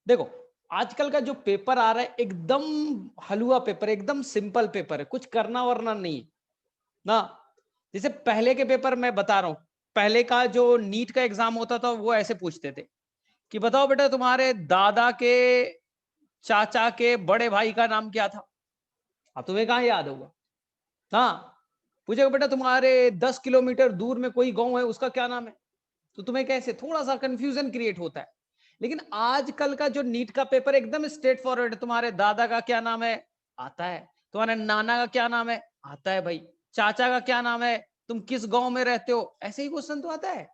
देखो आजकल का जो पेपर आ रहा है एकदम हलवा पेपर, एकदम सिंपल पेपर है, कुछ करना वरना नहीं ना। जैसे पहले के पेपर मैं बता रहा हूं, पहले का जो नीट का एग्जाम होता था वो ऐसे पूछते थे कि बताओ बेटा तुम्हारे दादा के चाचा के बड़े भाई का नाम क्या था। अब तुम्हें कहां याद होगा। हाँ, पूछेगा बेटा तुम्हारे 10 किलोमीटर दूर में कोई गांव है उसका क्या नाम है। तो तुम्हें कैसे थोड़ा सा कंफ्यूजन क्रिएट होता है। लेकिन आजकल का जो नीट का पेपर एकदम स्ट्रेट फॉरवर्ड है, तुम्हारे दादा का क्या नाम है आता है, तुम्हारे नाना का क्या नाम है आता है भाई, चाचा का क्या नाम है, तुम किस गांव में रहते हो, ऐसे ही क्वेश्चन तो आता है।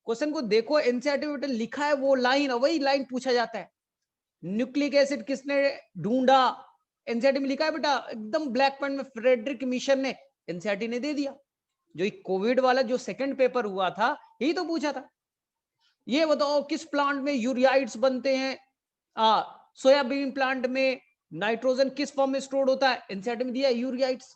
क्वेश्चन को देखो एनसीईआरटी में लिखा है वो लाइन, वही लाइन पूछा जाता है। न्यूक्लिक एसिड किसने ढूंढा, एनसीईआरटी में लिखा है बेटा एकदम ब्लैक पॉइंट में, फ्रेडरिक मिशन ने, एनसीईआरटी ने दे दिया। जो कोविड वाला जो सेकंड पेपर हुआ था यही तो पूछा था, ये बताओ किस प्लांट में यूरियाइड्स बनते हैं, सोयाबीन प्लांट में नाइट्रोजन किस फॉर्म में स्टोर होता है, एनसीईआरटी में दिया यूरियाइड्स।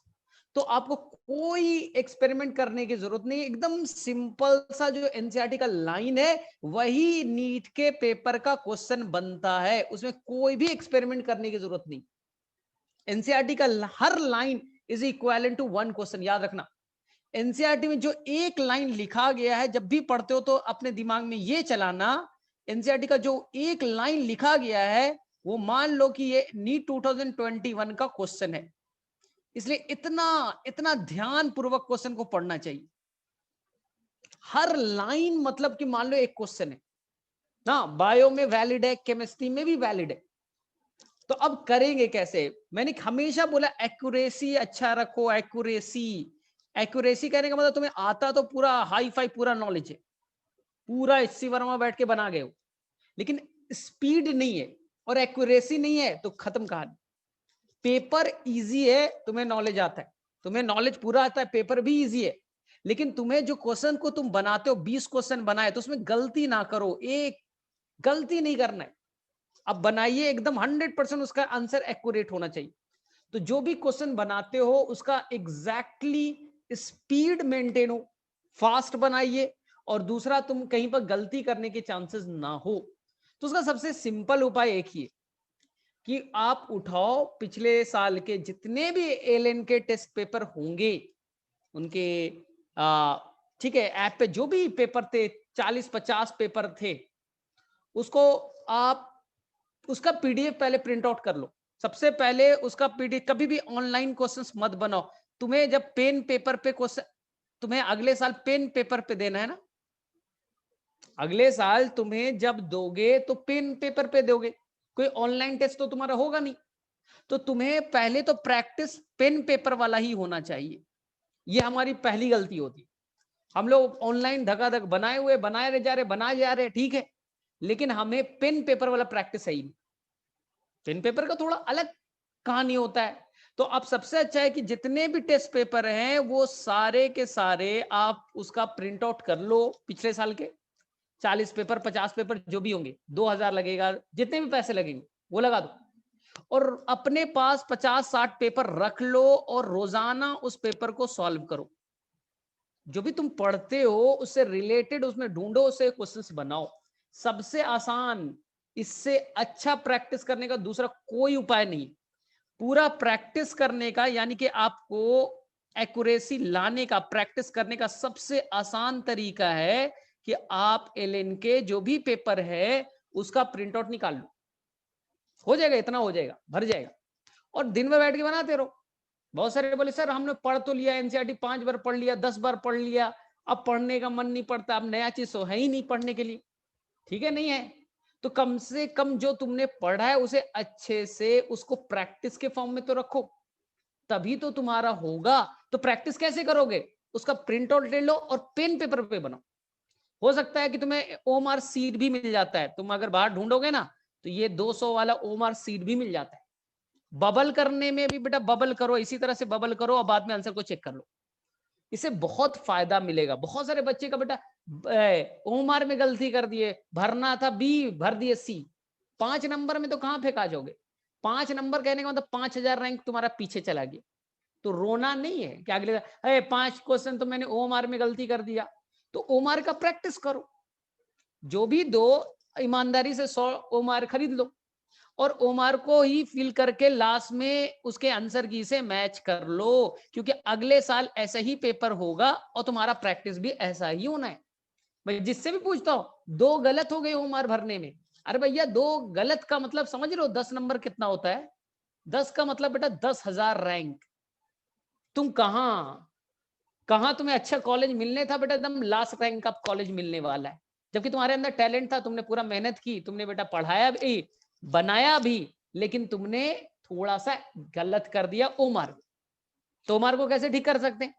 तो आपको कोई एक्सपेरिमेंट करने की जरूरत नहीं, एकदम सिंपल सा जो एनसीईआरटी का लाइन है वही नीट के पेपर का क्वेश्चन बनता है, उसमें कोई भी एक्सपेरिमेंट करने की जरूरत नहीं। एनसीईआरटी का हर line is equivalent to one question, याद रखना। एनसीईआरटी में जो एक लाइन लिखा गया है, जब भी पढ़ते हो तो अपने दिमाग में ये चलाना, एनसीईआरटी का जो एक लाइन लिखा गया है वो मान लो कि ये नीट 2021 का क्वेश्चन है, इसलिए इतना इतना ध्यान पूर्वक क्वेश्चन को पढ़ना चाहिए। हर लाइन मतलब कि मान लो एक क्वेश्चन है ना, बायो में वैलिड है, केमिस्ट्री में भी वैलिड है। तो अब करेंगे कैसे, मैंने हमेशा बोला एक्यूरेसी अच्छा रखो, एक्यूरेसी। एक्यूरेसी कहने का मतलब तुम्हें आता तो पूरा हाई फाई पूरा नॉलेज है, पूरा एचसी वर्मा बैठ के बना गए हो, लेकिन स्पीड नहीं है और एक्यूरेसी नहीं है तो खत्म कहानी। पेपर इजी है, तुम्हें नॉलेज आता है, तुम्हें नॉलेज पूरा आता है, पेपर भी इजी है, लेकिन तुम्हें जो क्वेश्चन को तुम बनाते हो 20 क्वेश्चन बनाए तो उसमें गलती ना करो, एक गलती नहीं करना है। अब बनाइए एकदम 100% उसका आंसर एक्यूरेट होना चाहिए। तो जो भी क्वेश्चन बनाते हो उसका एग्जैक्टली स्पीड मेंटेन हो, फास्ट बनाइए, और दूसरा तुम कहीं पर गलती करने के चांसेस ना हो। तो उसका सबसे सिंपल उपाय एक ही है कि आप उठाओ पिछले साल के जितने भी एलएन के टेस्ट पेपर होंगे उनके, ठीक है, ऐप पे जो भी पेपर थे 40-50 पेपर थे, उसको आप उसका पीडीएफ पहले प्रिंट आउट कर लो। सबसे पहले उसका पीडीएफ, कभी भी ऑनलाइन क्वेश्चंस मत बनाओ। तुम्हें जब पेन पेपर पे क्वेश्चन, तुम्हें अगले साल पेन पेपर पे देना है ना, अगले साल तुम्हें जब दोगे तो पेन पेपर पे दोगे, कोई ऑनलाइन टेस्ट तो तुम्हारा होगा नहीं। तो तुम्हें पहले तो प्रैक्टिस पेन पेपर वाला ही होना चाहिए। ये हमारी पहली गलती होती, हम लोग ऑनलाइन धकाधक बनाए हुए बनाए जा रहे बनाए जा रहे, ठीक है, लेकिन हमें पेन पेपर वाला प्रैक्टिस है ही नहीं। पेन पेपर का थोड़ा अलग कहानी होता है। तो अब सबसे अच्छा है कि जितने भी टेस्ट पेपर हैं वो सारे के सारे आप उसका प्रिंट आउट कर लो, पिछले साल के 40 पेपर 50 पेपर जो भी होंगे, 2000 लगेगा, जितने भी पैसे लगेंगे वो लगा दो, और अपने पास 50-60 पेपर रख लो और रोजाना उस पेपर को सॉल्व करो। जो भी तुम पढ़ते हो उससे रिलेटेड उसमें ढूंढो, उससे क्वेश्चंस बनाओ। सबसे आसान, इससे अच्छा प्रैक्टिस करने का दूसरा कोई उपाय नहीं। पूरा प्रैक्टिस करने का, यानी कि आपको एक्यूरेसी लाने का, प्रैक्टिस करने का सबसे आसान तरीका है कि आप एलएन के जो भी पेपर है उसका प्रिंट आउट निकाल लो, हो जाएगा, इतना हो जाएगा, भर जाएगा, और दिन में बैठ के बनाते रहो। बहुत सारे बोले सर हमने पढ़ तो लिया एनसीईआरटी, 5 बार पढ़ लिया, 10 बार पढ़ लिया, अब पढ़ने का मन नहीं पड़ता, अब नया चीज तो है ही नहीं पढ़ने के लिए। ठीक है, नहीं है तो कम से कम जो तुमने पढ़ा है उसे अच्छे से उसको प्रैक्टिस के फॉर्म में तो रखो, तभी तो तुम्हारा होगा। तो प्रैक्टिस कैसे करोगे, उसका प्रिंट आउट ले लो और पेन पेपर पे बनाओ। हो सकता है कि तुम्हें ओमार सीट भी मिल जाता है, तुम अगर बाहर ढूंढोगे ना तो ये 200 वाला ओमार सीट भी मिल जाता है। बबल करने में भी बेटा बबल करो, इसी तरह से बबल करो और बाद में आंसर को चेक कर लो, इससे बहुत फायदा मिलेगा। बहुत सारे बच्चे का बेटा ओमार में गलती कर दिए, भरना था बी भर दिए सी, 5 नंबर में तो कहां फेंका जाओगे। 5 नंबर कहने का मतलब 5000 रैंक तुम्हारा पीछे चला गया। तो रोना नहीं है कि अगले 5 क्वेश्चन तो मैंने ओमार में गलती कर दिया, तो ओमार का प्रैक्टिस करो। जो भी दो ईमानदारी से 100 ओमार खरीद लो और ओमार को ही फिल करके लास्ट में उसके आंसर की से मैच कर लो, क्योंकि अगले साल ऐसा ही पेपर होगा और तुम्हारा प्रैक्टिस भी ऐसा ही होना है। भाई जिससे भी पूछता हूं 2 गलत हो गए ओमार भरने में, अरे भैया 2 गलत का मतलब समझ रहे हो 10 नंबर कितना होता है? 10 का मतलब बेटा 10,000 रैंक। तुम कहां तुम्हें अच्छा कॉलेज मिलने था बेटा, एकदम लास्ट रैंक का कॉलेज मिलने वाला है, जबकि तुम्हारे अंदर टैलेंट था, तुमने पूरा मेहनत की, तुमने बेटा पढ़ाया भी, बनाया भी, लेकिन तुमने थोड़ा सा गलत कर दिया ओमार। तो ओमार को कैसे ठीक कर सकते हैं?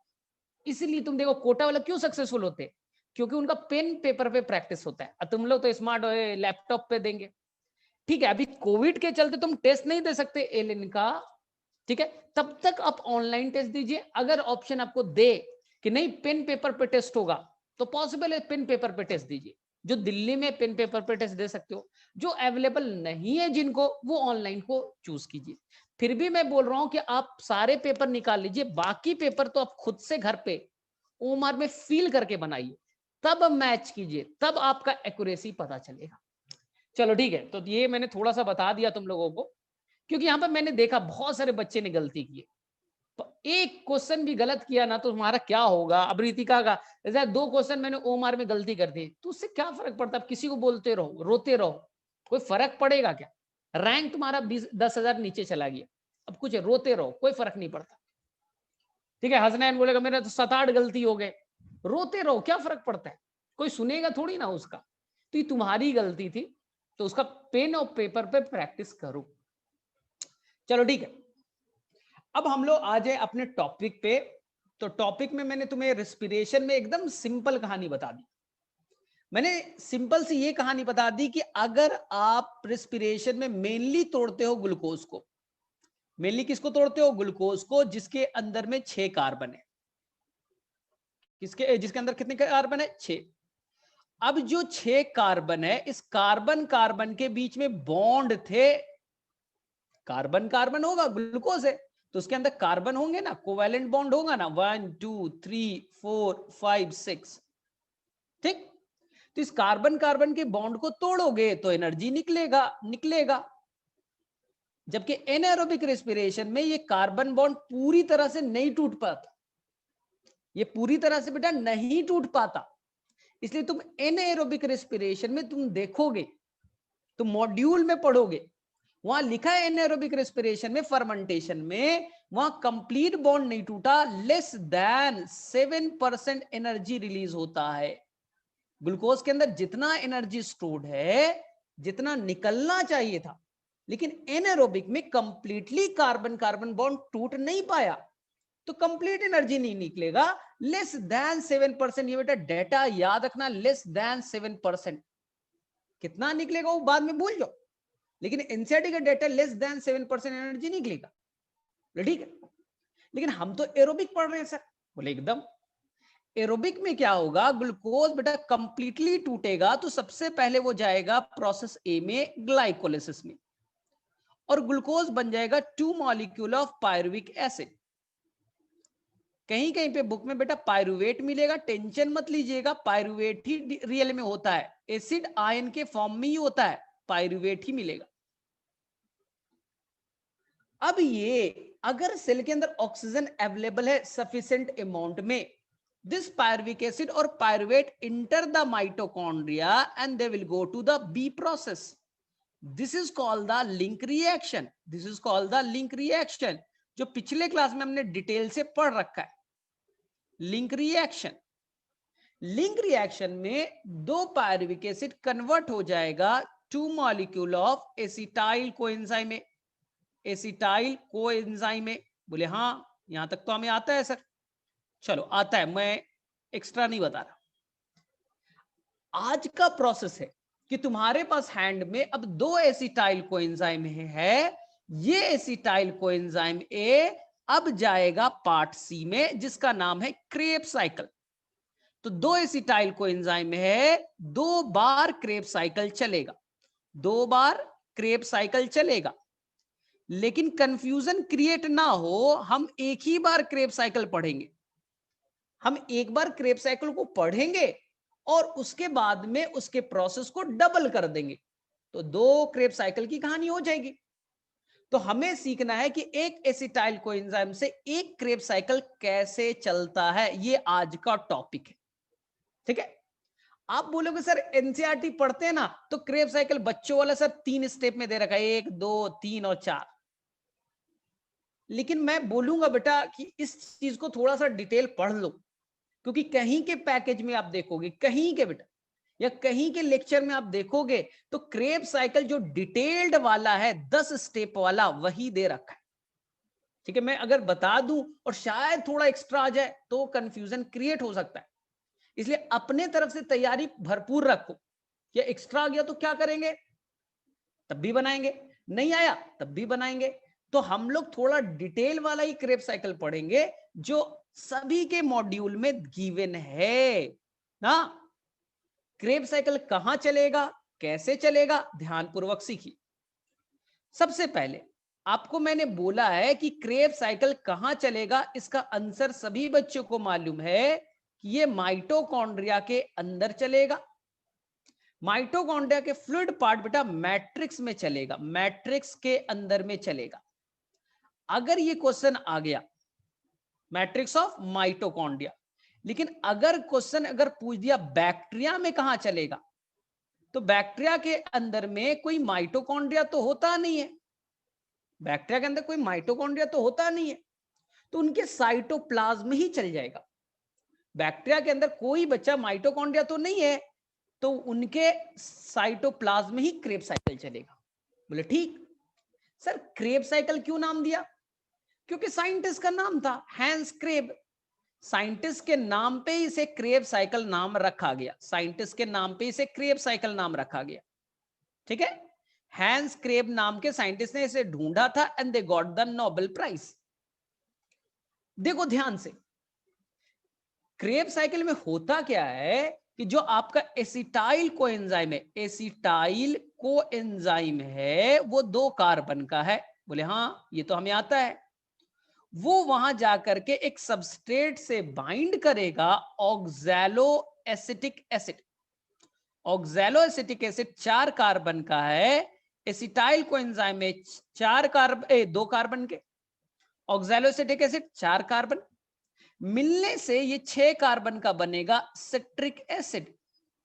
इसलिए तुम देखो कोटा वाला क्यों सक्सेसफुल होते हैं, क्योंकि उनका पेन पेपर पे प्रैक्टिस होता है, और तुम लोग तो स्मार्ट हो लैपटॉप पे देंगे। ठीक है, अभी कोविड के चलते तुम टेस्ट नहीं दे सकते एलिन का, ठीक है, तब तक आप ऑनलाइन टेस्ट दीजिए। अगर ऑप्शन आपको दे कि नहीं पेन पेपर पे टेस्ट होगा, तो पॉसिबल है पेन पेपर पे टेस्ट दीजिए। जो दिल्ली में पेन पेपर पे टेस्ट दे सकते हो, जो अवेलेबल नहीं है जिनको, वो ऑनलाइन को चूज कीजिए। फिर भी मैं बोल रहा हूं कि आप सारे पेपर निकाल लीजिए, बाकी पेपर तो आप खुद से घर पे ओमार में फील करके बनाइए, तब मैच कीजिए, तब आपका एक्यूरेसी पता चलेगा। चलो ठीक है, तो ये मैंने थोड़ा सा बता दिया तुम लोगों को, क्योंकि यहाँ पर मैंने देखा बहुत सारे बच्चे ने गलती की। तो एक क्वेश्चन भी गलत किया ना तो तुम्हारा क्या होगा। अब रितिका का जैसे 2 क्वेश्चन मैंने ओमार में गलती कर दी, तो उससे क्या फर्क पड़ता है? किसी को बोलते रहो, रोते रहो, कोई फर्क पड़ेगा क्या? रैंक तुम्हारा 10,000 नीचे चला गया, अब कुछ रोते रहो, कोई फर्क नहीं पड़ता। ठीक है, हसनैन बोलेगा मेरा तो 7-8 गलती हो गए, रोते रहो, क्या फर्क पड़ता है? कोई सुनेगा थोड़ी ना उसका। तो ये तुम्हारी गलती थी, तो उसका पेन और पेपर पे प्रैक्टिस करो। चलो ठीक है, अब हम लोग आ जाए अपने टॉपिक पे। तो टॉपिक में मैंने तुम्हें रेस्पिरेशन में एकदम सिंपल कहानी बता दी। मैंने सिंपल सी ये कहानी बता दी कि अगर आप रेस्पिरेशन में मेनली तोड़ते हो ग्लूकोज को, मेनली किसको तोड़ते हो? ग्लूकोज को, जिसके अंदर में 6 कार्बन है। किसके, जिसके अंदर कितने कार्बन है? 6। अब जो 6 कार्बन है, इस कार्बन कार्बन के बीच में बॉन्ड थे। कार्बन कार्बन होगा, ग्लूकोज है तो उसके अंदर कार्बन होंगे ना, कोवैलेंट बॉन्ड होगा ना, 1 2 3 4 5 6। ठीक, तो इस कार्बन कार्बन के बॉन्ड को तोड़ोगे तो एनर्जी निकलेगा। जबकि एनाएरोबिक रेस्पिरेशन में ये कार्बन बॉन्ड पूरी तरह से नहीं टूट पाता, ये पूरी तरह से बेटा नहीं टूट पाता। इसलिए तुम एनाएरोबिक रेस्पिरेशन में तुम देखोगे, तुम मॉड्यूल में पढ़ोगे, वहां लिखा है एनाएरोबिक रेस्पिरेशन में, फर्मेंटेशन में, वहां कंप्लीट बॉन्ड नहीं टूटा, लेस देन 7% एनर्जी रिलीज होता है। ग्लूकोज के अंदर जितना एनर्जी स्टोर्ड है, जितना निकलना चाहिए था, लेकिन एनाएरोबिक में कंप्लीटली कार्बन कार्बन बॉन्ड टूट नहीं पाया, तो कंप्लीट एनर्जी नहीं निकलेगा। लेस देन 7%, ये बेटा डेटा याद रखना, लेस देन 7%। कितना निकलेगा वो बाद में भूल जाओ, लेकिन एनसीईआरटी का डेटा लेस देन 7% एनर्जी निकलेगा। ठीक है, लेकिन हम तो एरोबिक पढ़ रहे हैं सर। बोले एकदम, एरोबिक में क्या होगा? ग्लूकोज बेटा कंप्लीटली टूटेगा तो सबसे पहले वो जाएगा प्रोसेस ए में, ग्लाइकोलिसिस में, और ग्लूकोज बन जाएगा 2 मॉलिक्यूल ऑफ पायरुविक एसिड। कहीं कहीं पे बुक में बेटा पायरुवेट मिलेगा, टेंशन मत लीजिएगा, पायरुवेट ही रियल में होता है, एसिड आयन के फॉर्म में ही होता है, पायरुवेट ही मिलेगा। अब ये अगर सेल के अंदर ऑक्सीजन अवेलेबल है सफिशिएंट अमाउंट में, this pyruvic acid or pyruvate enter the mitochondria and they will go to the B process. This is called the link reaction. This is called the link reaction, जो पिछले class में हमने detail से पढ़ रखा है। Link reaction, link reaction में 2 pyruvic acid convert हो जाएगा 2 मॉलिक्यूल ऑफ एसिटाइल कोएंजाइम में, एसिटाइल कोएंजाइम में। बोले हाँ, यहां तक तो हमें आता है सर। चलो आता है, मैं एक्स्ट्रा नहीं बता रहा। आज का प्रोसेस है कि तुम्हारे पास हैंड में अब 2 एसिटाइल कोएंजाइम है, ये एसिटाइल कोएंजाइम ए अब जाएगा पार्ट सी में, जिसका नाम है क्रेब्स साइकिल। तो 2 एसिटाइल कोएंजाइम है, 2 बार क्रेब्स साइकिल चलेगा, 2 बार क्रेब्स साइकिल चलेगा। लेकिन कंफ्यूजन क्रिएट ना हो, हम एक ही बार क्रेब्स साइकिल पढ़ेंगे। हम एक बार क्रेब्स साइकिल को पढ़ेंगे और उसके बाद में उसके प्रोसेस को डबल कर देंगे, तो 2 क्रेब्स साइकिल की कहानी हो जाएगी। तो हमें सीखना है कि एक एसिटाइल कोएंजाइम से एक क्रेब्स साइकिल कैसे चलता है, ये आज का टॉपिक है। ठीक है, आप बोलोगे सर एनसीईआरटी पढ़ते हैं ना, तो क्रेब्स साइकिल बच्चों वाला सर 3 स्टेप में दे रखा है, 1 2 3 और 4। लेकिन मैं बोलूंगा बेटा कि इस चीज को थोड़ा सा डिटेल पढ़ लो, क्योंकि कहीं के पैकेज में आप देखोगे, कहीं के बेटा या कहीं के लेक्चर में आप देखोगे तो क्रेब्स साइकिल जो डिटेल्ड वाला है 10 स्टेप वाला वही दे रखा है। ठीक है, मैं अगर बता दूं और शायद थोड़ा एक्स्ट्रा आ जाए तो कंफ्यूजन क्रिएट हो सकता है, इसलिए अपने तरफ से तैयारी भरपूर रखो। या एक्स्ट्रा आ गया तो क्या करेंगे, तब भी बनाएंगे, नहीं आया तब भी बनाएंगे। तो हम लोग थोड़ा डिटेल वाला ही क्रेब्स साइकिल पढ़ेंगे जो सभी के मॉड्यूल में गिवन है ना। क्रेब्स साइकिल कहां चलेगा, कैसे चलेगा, ध्यानपूर्वक सीखिए। सबसे पहले आपको मैंने बोला है कि क्रेब्स साइकिल कहां चलेगा, इसका आंसर सभी बच्चों को मालूम है कि ये माइटोकॉन्ड्रिया के अंदर चलेगा। माइटोकॉन्ड्रिया के फ्लूइड पार्ट बेटा मैट्रिक्स में चलेगा, मैट्रिक्स के अंदर में चलेगा। अगर ये क्वेश्चन आ गया मैट्रिक्स ऑफ माइटोकॉन्ड्रिया, लेकिन अगर क्वेश्चन अगर पूछ दिया बैक्टीरिया में कहां चलेगा, तो बैक्टीरिया के अंदर में कोई माइटोकॉन्ड्रिया तो होता नहीं है, बैक्टीरिया के अंदर कोई माइटोकॉन्ड्रिया तो होता नहीं है, तो उनके साइटोप्लाज्म ही चल जाएगा। बैक्टीरिया के अंदर कोई बच्चा माइटोकॉन्ड्रिया तो नहीं है, तो उनके साइटोप्लाज्म ही क्रेब्स साइकिल चलेगा। बोले ठीक। सर क्रेब्स साइकिल क्यों नाम दिया, क्योंकि साइंटिस्ट का नाम था हैंस क्रेब, साइंटिस्ट के नाम पे इसे क्रेब साइकिल नाम रखा गया, साइंटिस्ट के नाम पे इसे क्रेब साइकिल नाम रखा गया। ठीक है, हैंस क्रेब नाम के साइंटिस्ट ने इसे ढूंढा था and they got the Nobel prize. देखो ध्यान से, क्रेब साइकिल में होता क्या है कि जो आपका एसिटाइल कोएंजाइम है, एसिटाइल कोएंजाइम है, वो 2 कार्बन का है। बोले हाँ ये तो हमें आता है। वो वहां जाकर के एक सबस्ट्रेट से बाइंड करेगा oxalo acetic acid. Oxalo acetic acid 4 carbon का है, एसिटाइल कोएंजाइम में 2 कार्बन के, ऑक्सैलो एसिटिक एसिड 4 कार्बन मिलने से ये 6 कार्बन का बनेगा सिट्रिक एसिड,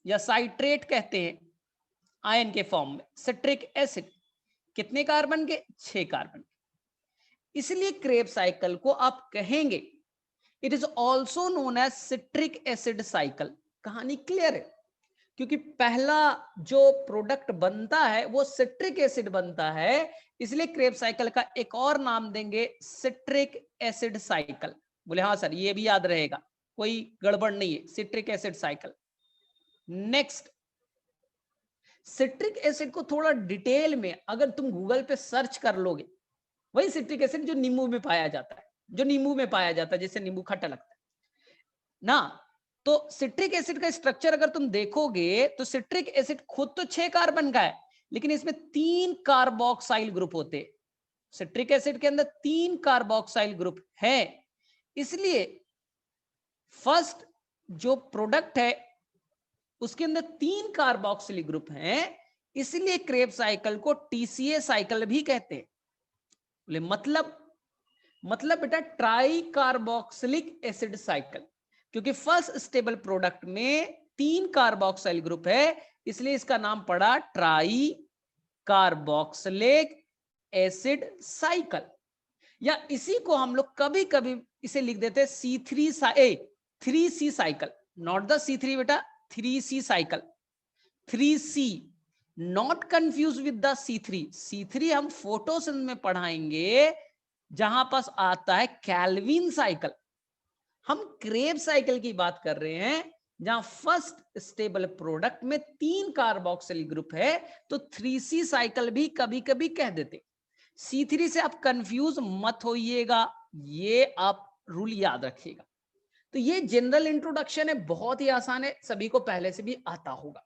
या साइट्रेट कहते हैं आयन के फॉर्म में, सिट्रिक एसिड। कितने कार्बन के, 6 कार्बन। इसलिए क्रेब साइकिल को आप कहेंगे it is also known as citric acid cycle. कहानी क्लियर है, क्योंकि पहला जो प्रोडक्ट बनता है वो सिट्रिक एसिड बनता है, इसलिए क्रेब साइकिल का एक और नाम देंगे सिट्रिक एसिड साइकिल। बोले हाँ सर ये भी याद रहेगा, कोई गड़बड़ नहीं है, citric acid cycle. Next, citric acid को थोड़ा डिटेल में अगर तुम गूगल पे सर्च कर लोगे, वही सिट्रिक एसिड जो नींबू में पाया जाता है, जो नींबू में पाया जाता है, जैसे नींबू खट्टा लगता है ना। तो सिट्रिक एसिड का स्ट्रक्चर अगर तुम देखोगे तो सिट्रिक एसिड खुद तो 6 कार्बन का है, लेकिन इसमें 3 कार्बोक्साइल ग्रुप होते हैं। सिट्रिक एसिड के अंदर 3 कार्बोक्साइल ग्रुप है, इसलिए फर्स्ट जो प्रोडक्ट है उसके अंदर 3 कार्बोक्सिलिक ग्रुप हैं, इसलिए क्रेब साइकिल को टीसीए साइकिल भी कहते हैं। बोले मतलब बेटा ट्राई कार्बोक्सिलिक एसिड साइकिल, क्योंकि फर्स्ट स्टेबल प्रोडक्ट में 3 कार्बोक्साइल ग्रुप है, इसलिए इसका नाम पड़ा ट्राई कार्बोक्सिलिक एसिड साइकिल। या इसी को हम लोग कभी कभी इसे लिख देते हैं C3C cycle, not the C3 बेटा, 3C cycle, 3C, not confuse with the C3 हम फोटोसिंथेसिस में पढ़ाएंगे, जहां पास आता है कैल्विन साइकिल। हम क्रेब साइकिल की बात कर रहे हैं जहां फर्स्ट स्टेबल प्रोडक्ट में 3 कार्बोक्सिल ग्रुप है, तो 3C साइकिल भी कभी कभी कह देते। C3 से आप कंफ्यूज मत होइएगा, ये आप रूल याद रखिएगा। तो ये जनरल इंट्रोडक्शन है, बहुत ही आसान है, सभी को पहले से भी आता होगा।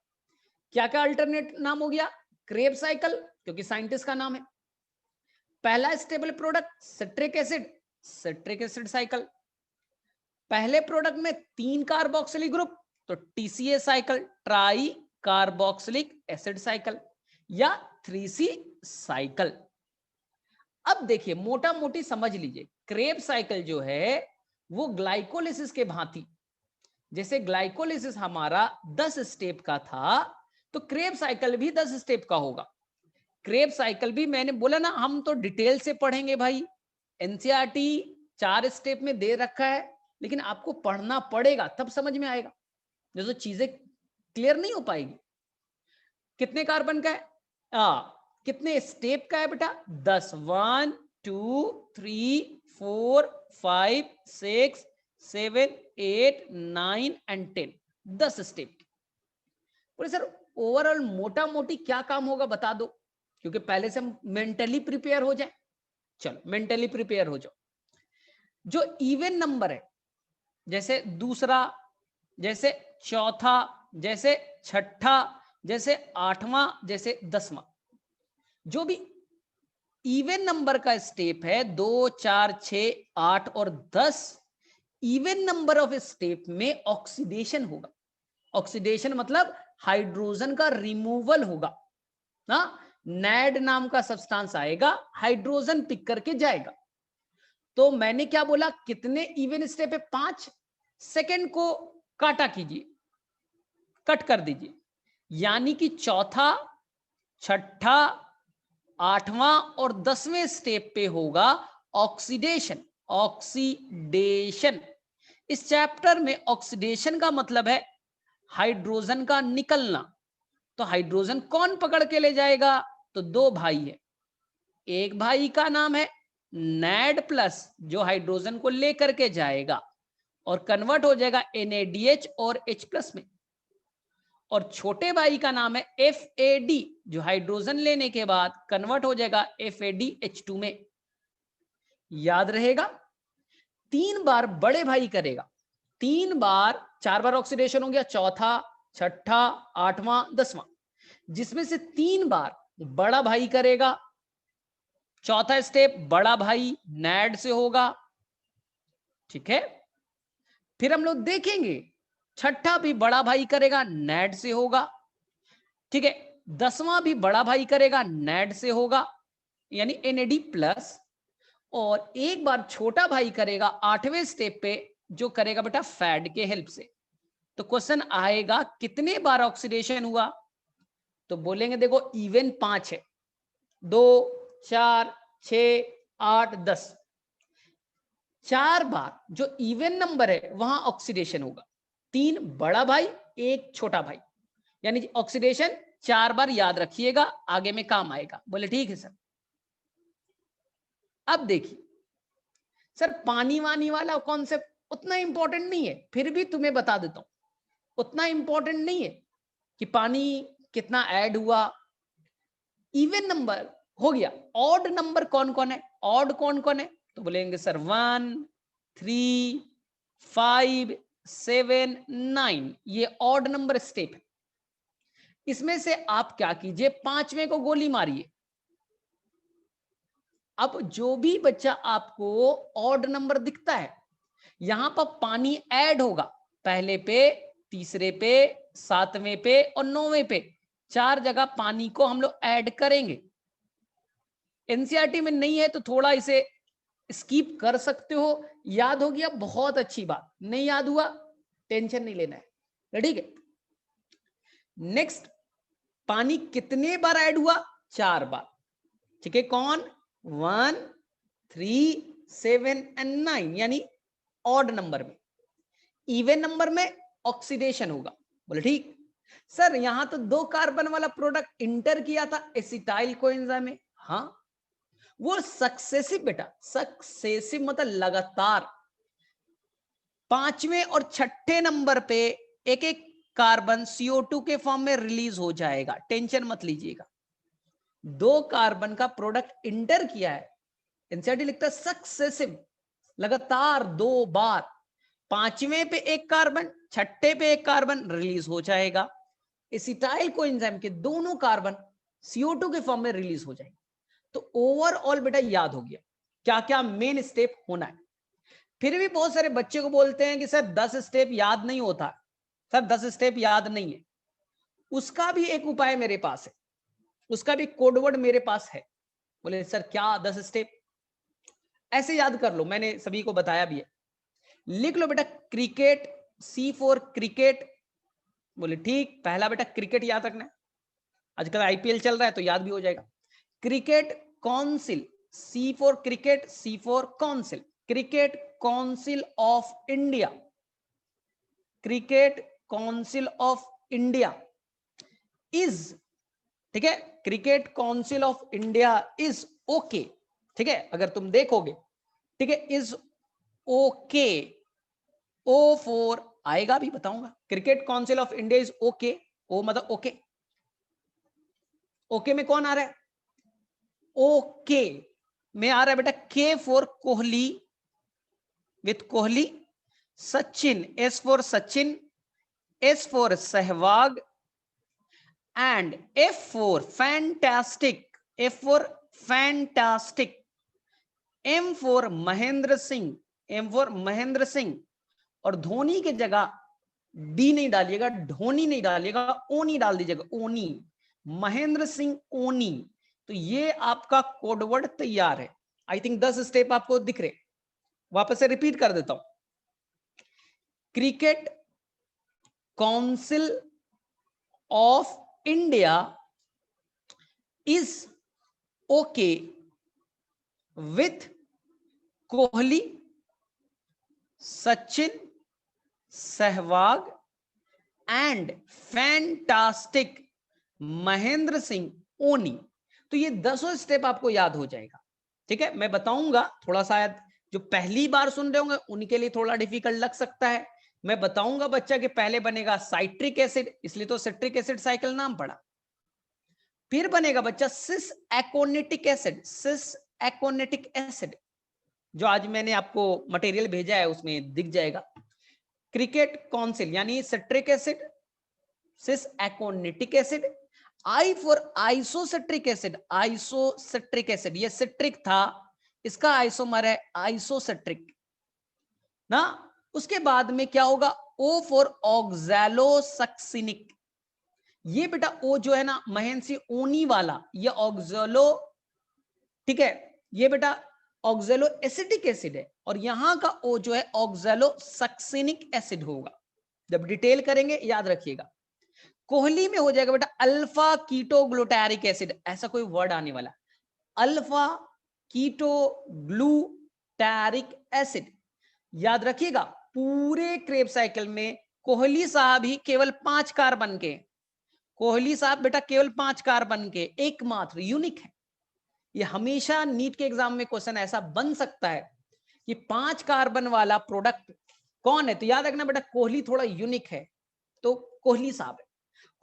क्या क्या अल्टरनेट नाम हो गया, क्रेब साइकिल क्योंकि साइंटिस्ट का नाम है, पहला stable product citric acid cycle, पहले प्रोडक्ट में 3 कार्बोक्सिलिक ग्रुप तो TCA cycle, try carboxylic acid cycle, या 3C साइकिल। अब देखिए मोटा मोटी समझ लीजिए, क्रेब साइकिल जो है वो ग्लाइकोलिसिस के भांति, जैसे ग्लाइकोलिसिस हमारा 10 स्टेप का था, तो क्रेब साइकिल भी 10 स्टेप का होगा। क्रेब साइकिल भी मैंने बोला ना, हम तो डिटेल से पढ़ेंगे भाई, एनसीईआरटी 4 स्टेप में दे रखा है, लेकिन आपको पढ़ना पड़ेगा तब समझ में आएगा, नहीं तो चीजें क्लियर नहीं हो पाएगी। कितने कार्बन का है? कितने स्टेप का है बेटा? 10। 1 2 3 4 5 6 7 8 9 एंड 10, 10 स्टेप। बोले सर ओवरऑल मोटा मोटी क्या काम होगा बता दो, क्योंकि पहले से हम मेंटली प्रिपेयर हो जाए। चलो मेंटली प्रिपेयर हो जाओ। जो इवन नंबर है, जैसे दूसरा, जैसे चौथा, जैसे छठा, जैसे आठवां, जैसे 10वां, जो भी इवन नंबर का स्टेप है 2 4 6 8 और 10, इवन नंबर ऑफ स्टेप में ऑक्सीडेशन होगा। ऑक्सीडेशन मतलब हाइड्रोजन का रिमूवल होगा ना, नैड नाम का सब्सटेंस आएगा, हाइड्रोजन पिक करके जाएगा। तो मैंने क्या बोला, कितने इवन स्टेप है? 5। सेकंड को काटा कीजिए, कट कर दीजिए, यानी कि चौथा, छठा, आठवां और 10वें स्टेप पे होगा ऑक्सीडेशन। ऑक्सीडेशन, इस चैप्टर में ऑक्सीडेशन का मतलब है हाइड्रोजन का निकलना। तो हाइड्रोजन कौन पकड़ के ले जाएगा? तो दो भाई है, एक भाई का नाम है नैड प्लस, जो हाइड्रोजन को लेकर के जाएगा और कन्वर्ट हो जाएगा NADH और H प्लस में, और छोटे भाई का नाम है FAD, जो हाइड्रोजन लेने के बाद कन्वर्ट हो जाएगा FADH2 में। याद रहेगा, 3 बार बड़े भाई करेगा, 3 बार, 4 बार ऑक्सीडेशन हो गया, चौथा, छठा, आठवां, 10वां, जिसमें से 3 बार बड़ा भाई करेगा। चौथा स्टेप बड़ा भाई नैड से होगा, ठीक है। फिर हम लोग देखेंगे छठा भी बड़ा भाई करेगा, नैड से होगा, ठीक है। 10वां भी बड़ा भाई करेगा, नैड से होगा, यानी NAD प्लस, और एक बार छोटा भाई करेगा 8वें स्टेप पे, जो करेगा बेटा फैड के हेल्प से। तो क्वेश्चन आएगा कितने बार ऑक्सीडेशन हुआ? तो बोलेंगे देखो इवन 5 है, 2 4 6 8 10, 4 बार जो इवन नंबर है वहां ऑक्सीडेशन होगा, 3 बड़ा भाई, 1 छोटा भाई, यानी ऑक्सीडेशन 4 बार। याद रखिएगा, आगे में काम आएगा। बोले ठीक है सर। अब देखिए सर, पानी वानी वाला कॉन्सेप्ट उतना इंपॉर्टेंट नहीं है, फिर भी तुम्हें बता देता हूं, उतना इंपॉर्टेंट नहीं है कि पानी कितना ऐड हुआ। इवन नंबर हो गया, ऑड नंबर कौन कौन है? ऑड कौन कौन है? तो बोलेंगे सर 1 3 5 7 9, ये ऑड नंबर स्टेप है। इसमें से आप क्या कीजिए, 5वें को गोली मारिए। अब जो भी बच्चा आपको ऑड नंबर दिखता है, यहां पर पानी ऐड होगा, पहले पे, तीसरे पे, 7वें पे और 9वें पे, 4 जगह पानी को हम लोग ऐड करेंगे। एनसीईआरटी में नहीं है तो थोड़ा इसे स्किप कर सकते हो। याद हो गया, बहुत अच्छी बात। नहीं याद हुआ, टेंशन नहीं लेना है, ठीक है। नेक्स्ट, पानी कितने बार ऐड हुआ? 4 बार, ठीक है। कौन? 1 3 7 एंड 9, यानी ऑड नंबर में। इवन नंबर में ऑक्सीडेशन होगा। बोले ठीक सर, यहां तो 2 कार्बन वाला प्रोडक्ट इंटर किया था एसिटाइल कोएंजाइम में। हाँ, वो सक्सेसिव बेटा, सक्सेसिव मतलब लगातार, 5वें और 6ठे नंबर पे एक एक कार्बन CO2 के फॉर्म में रिलीज हो जाएगा, टेंशन मत लीजिएगा। 2 कार्बन का प्रोडक्ट इंटर किया है, एनसीईआरटी लिखता है सक्सेसिव, लगातार 2 बार, 5वें पे एक कार्बन, 6ठे पे एक कार्बन रिलीज हो जाएगा। एसिटाइल कोएंजाइम के दोनों कार्बन CO2 के फॉर्म में रिलीज हो जाएंगे। तो ओवरऑल बेटा याद हो गया क्या क्या मेन स्टेप होना है। फिर भी बहुत सारे बच्चे को बोलते हैं कि सर 10 स्टेप याद नहीं होता, सर 10 स्टेप याद नहीं है, उसका भी एक उपाय मेरे पास है, उसका भी कोडवर्ड मेरे पास है। बोले सर क्या 10 स्टेप? ऐसे याद कर लो, मैंने सभी को बताया भी है। लिख लो बेटा क्रिकेट, सी फॉर क्रिकेट। बोले ठीक, पहला बेटा क्रिकेट याद रखना है, आजकल आईपीएल चल रहा है तो याद भी हो जाएगा। Cricket council, C for cricket, C for council, cricket council of India, cricket council of India is, ठीक है, cricket council of India is okay, ठीक है, अगर तुम देखोगे, ठीक है, इज ओके, ओ फोर आएगा भी बताऊंगा, cricket council of India is okay, O मतलब ओके, ओके में कौन आ रहा है? ओके में आ रहा है बेटा K for Kohli, with Kohli, Sachin, S for Sachin, S for Sehwag, and F for fantastic, F for fantastic, M for Mahendra Singh, M for Mahendra Singh, और धोनी की जगह डी नहीं डालिएगा, धोनी नहीं डालिएगा, ओनी डाल दीजिएगा, ओनी, महेंद्र सिंह ओनी। तो ये आपका कोडवर्ड तैयार है। आई थिंक 10 स्टेप आपको दिख रहे, वापस से रिपीट कर देता हूं। Cricket council of India is okay with Kohli, Sachin, Sehwag and fantastic Mahendra Singh ओनी। तो ये 10 स्टेप आपको याद हो जाएगा, ठीक है। मैं बताऊंगा, थोड़ा शायद जो पहली बार सुन रहे होंगे उनके लिए थोड़ा डिफिकल्ट लग सकता है। मैं बताऊंगा बच्चा कि पहले बनेगा साइट्रिक एसिड, इसलिए तो सिट्रिक एसिड साइकिल नाम पड़ा। फिर बनेगा बच्चा सिस aconitic acid, cis aconitic acid, जो आज मैंने आपको मटेरियल भेजा है उसमें दिख जाएगा। क्रिकेट काउंसिल यानी citric acid, cis aconitic acid, I for isocitric acid, isocitric acid, ये सिट्रिक था, इसका आइसोमर है आइसोसिट्रिक ना। उसके बाद में क्या होगा, ओ फॉर ऑक्सैलोसक्सिनिक, ये बेटा ओ जो है ना महेंद्र सिंह ओनी वाला, ये ऑक्सैलो, ठीक है, ये बेटा ऑक्सैलो एसिटिक एसिड है, और यहां का ओ जो है ऑक्सैलोसक्सिनिक एसिड होगा। जब डिटेल करेंगे याद रखिएगा। कोहली में हो जाएगा बेटा अल्फा कीटो ग्लूटारिक एसिड, ऐसा कोई वर्ड आने वाला, अल्फा कीटो ग्लूटारिक एसिड। याद रखिएगा पूरे क्रेब साइकिल में कोहली साहब ही केवल 5 कार्बन के, कोहली साहब बेटा केवल 5 कार्बन के एकमात्र यूनिक है। ये हमेशा नीट के एग्जाम में क्वेश्चन ऐसा बन सकता है कि 5 कार्बन वाला प्रोडक्ट कौन है, तो याद रखना बेटा कोहली थोड़ा यूनिक है, तो कोहली साहब है।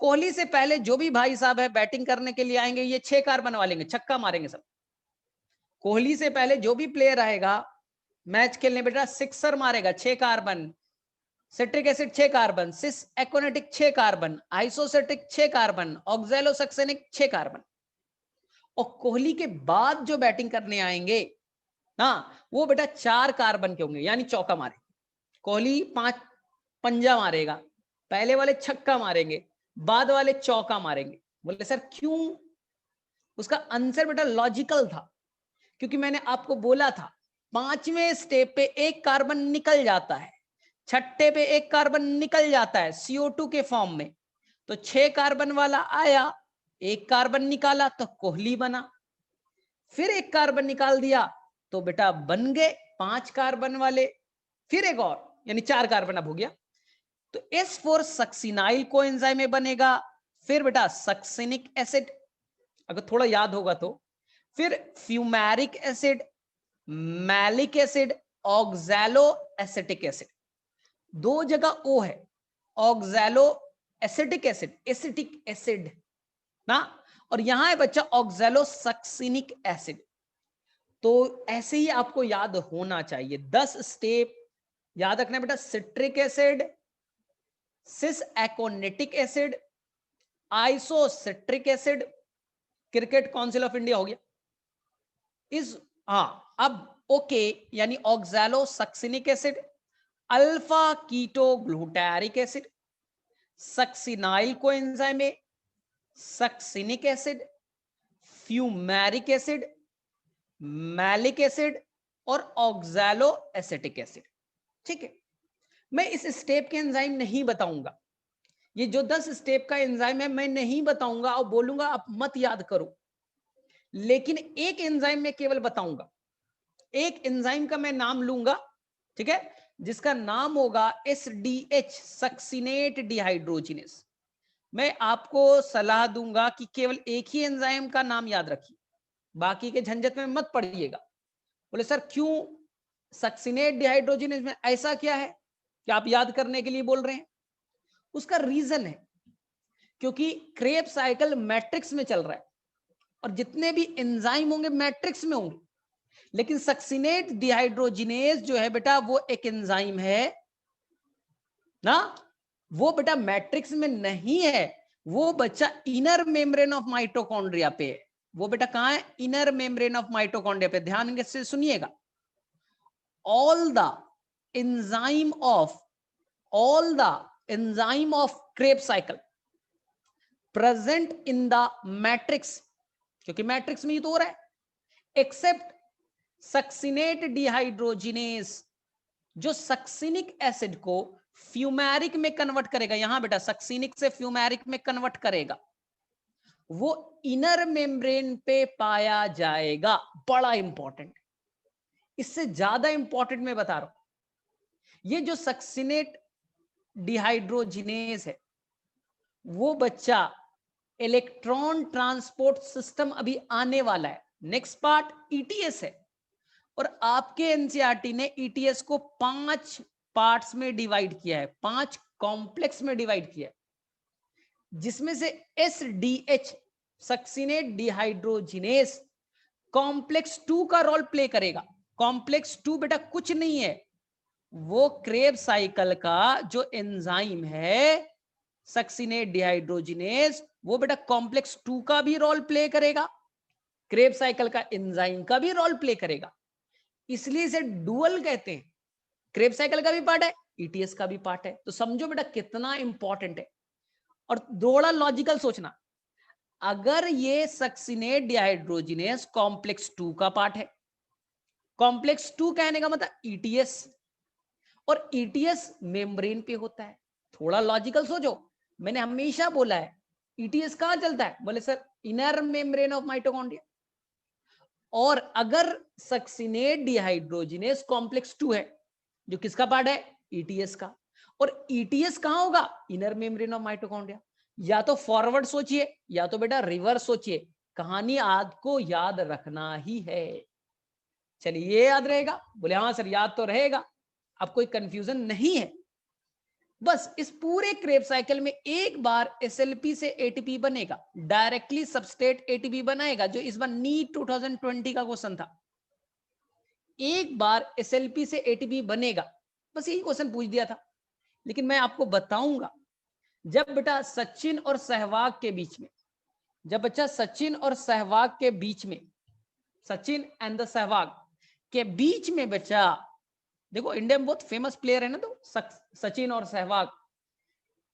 कोहली से पहले जो भी भाई साहब है बैटिंग करने के लिए आएंगे, ये 6 कार्बन वालेंगे, छक्का मारेंगे सब। कोहली से पहले जो भी प्लेयर आएगा मैच खेलने बेटा सिक्सर मारेगा, 6 कार्बन, सिट्रिक एसिड 6 कार्बन, सिस एकोनेटिक 6 कार्बन, आइसोसेटिक 6 कार्बन, ऑक्सैलोसक्सेनिक 6 कार्बन। और कोहली के बाद जो बैटिंग करने आएंगे ना, वो बेटा 4 कार्बन के होंगे, यानी चौका मारेंगे। कोहली 5 पंजा मारेगा, पहले वाले छक्का मारेंगे, बाद वाले चौका मारेंगे। बोले सर क्यों? उसका आंसर बेटा लॉजिकल था, क्योंकि मैंने आपको बोला था 5वें स्टेप पे 1 कार्बन निकल जाता है, छठे पे 1 कार्बन निकल जाता है CO2 के फॉर्म में, तो 6 कार्बन वाला आया, 1 कार्बन निकाला तो कोहली बना, फिर 1 कार्बन निकाल दिया तो बेटा बन गए 5 कार्बन वाले, फिर एक और, यानी 4 कार्बन अब हो गया। तो एस फॉर सक्सिनाइल कोएंजाइम में बनेगा, फिर बेटा सक्सिनिक एसिड, अगर थोड़ा याद होगा तो, फिर fumaric acid, malic acid, oxalo acetic acid, 2 जगह ओ है, oxalo acetic acid, acetic acid ना, और यहां है बच्चा ऑक्सैलो सक्सिनिक एसिड। तो ऐसे ही आपको याद होना चाहिए 10 स्टेप याद रखना बेटा, citric acid, cis aconitic acid, isocitric acid, cricket council of India हो गया इस, हाँ अब ओके, यानी oxalo succinic acid, alpha keto glutaric acid, succinyl coenzyme A, succinic acid, fumaric acid, malic acid और ऑक्सैलो एसिटिक एसिड। ठीक है, मैं इस स्टेप के एंजाइम नहीं बताऊंगा, ये जो 10 स्टेप का एंजाइम है मैं नहीं बताऊंगा और बोलूंगा आप मत याद करो, लेकिन एक एंजाइम में केवल बताऊंगा, एक एंजाइम का मैं नाम लूंगा, ठीक है, जिसका नाम होगा SDH, सक्सिनेट डिहाइड्रोजिनेस। मैं आपको सलाह दूंगा कि केवल एक ही एंजाइम का नाम याद रखिए, बाकी के झंझट में मत पड़िएगा। बोले सर क्यों सक्सिनेट डिहाइड्रोजिनेस में ऐसा क्या है कि आप याद करने के लिए बोल रहे हैं? उसका रीजन है क्योंकि क्रेब्स साइकिल मैट्रिक्स में चल रहा है और जितने भी एंजाइम होंगे मैट्रिक्स में होंगे, लेकिन सक्सिनेट डिहाइड्रोजिनेस जो है बेटा वो एक एंजाइम है ना, वो बेटा मैट्रिक्स में नहीं है, वो बच्चा इनर मेम्ब्रेन ऑफ माइटोकॉन्ड्रिया पे है। वो बेटा कहां है? इनर मेम्ब्रेन ऑफ माइटोकॉन्ड्रिया पे। ध्यान से सुनिएगा, all the enzyme of Krebs cycle present in the matrix, क्योंकि मैट्रिक्स में ही तो हो रहा है, एक्सेप्ट सक्सिनेट डिहाइड्रोजिनेस जो सक्सिनिक एसिड को फ्यूमेरिक में कन्वर्ट करेगा। यहां बेटा सक्सिनिक से फ्यूमेरिक में कन्वर्ट करेगा, वो इनर मेम्ब्रेन पे पाया जाएगा। बड़ा इंपॉर्टेंट, इससे ज्यादा इंपॉर्टेंट मैं बता रहा हूं, ये जो सक्सिनेट डिहाइड्रोजिनेस है वो बच्चा इलेक्ट्रॉन ट्रांसपोर्ट सिस्टम अभी आने वाला है। नेक्स्ट पार्ट ईटीएस है और आपके एनसीईआरटी ने ईटीएस को 5 पार्ट्स में डिवाइड किया है, 5 कॉम्प्लेक्स में डिवाइड किया है, जिसमें से एसडीएच सक्सिनेट डिहाइड्रोजिनेस कॉम्प्लेक्स 2 का रोल प्ले करेगा। कॉम्प्लेक्स 2 बेटा कुछ नहीं है, वो क्रेब साइकिल का जो एंजाइम है सक्सिनेट डिहाइड्रोजिनेस, वो बेटा कॉम्प्लेक्स 2 का भी रोल प्ले करेगा, क्रेब साइकिल का एंजाइम का भी रोल प्ले करेगा, इसलिए इसे डुअल कहते हैं। क्रेब साइकिल का भी पार्ट है, ईटीएस का भी पार्ट है। तो समझो बेटा कितना इंपॉर्टेंट है। और थोड़ा लॉजिकल सोचना, अगर ये सक्सिनेट डिहाइड्रोजिनेस कॉम्प्लेक्स 2 का पार्ट है, कॉम्प्लेक्स 2 कहने का मतलब ईटीएस, और ईटीएस मेम्ब्रेन पे होता है। थोड़ा लॉजिकल सोचो, मैंने हमेशा बोला है ईटीएस कहां चलता है? बोले sir inner membrane of mitochondria. और अगर सक्सिनेट डिहाइड्रोजिनेस कॉम्प्लेक्स 2 है, जो किसका पार्ट है? ईटीएस का, और ईटीएस कहां होगा? Inner membrane of mitochondria. या तो फॉरवर्ड सोचिए या तो बेटा रिवर्स सोचिए, कहानी आपको याद रखना ही है। चलिए ये याद रहेगा? बोले हाँ सर याद तो रहेगा, अब कोई कंफ्यूजन नहीं है। बस इस पूरे क्रेब साइकिल में एक बार एसएलपी से एटीपी बनेगा, डायरेक्टली सबस्ट्रेट एटीपी बनाएगा, जो इस बार नीट 2020 का क्वेश्चन था। एक बार एसएलपी से एटीपी बनेगा, बस यही क्वेश्चन पूछ दिया था। लेकिन मैं आपको बताऊंगा, जब बेटा सचिन और सहवाग के बीच में, जब बच्चा सचिन और सहवाग के बीच में, सचिन एंड द सहवाग के बीच में बच्चा, देखो इंडिया में बहुत फेमस प्लेयर है ना, तो सचिन और सहवाग,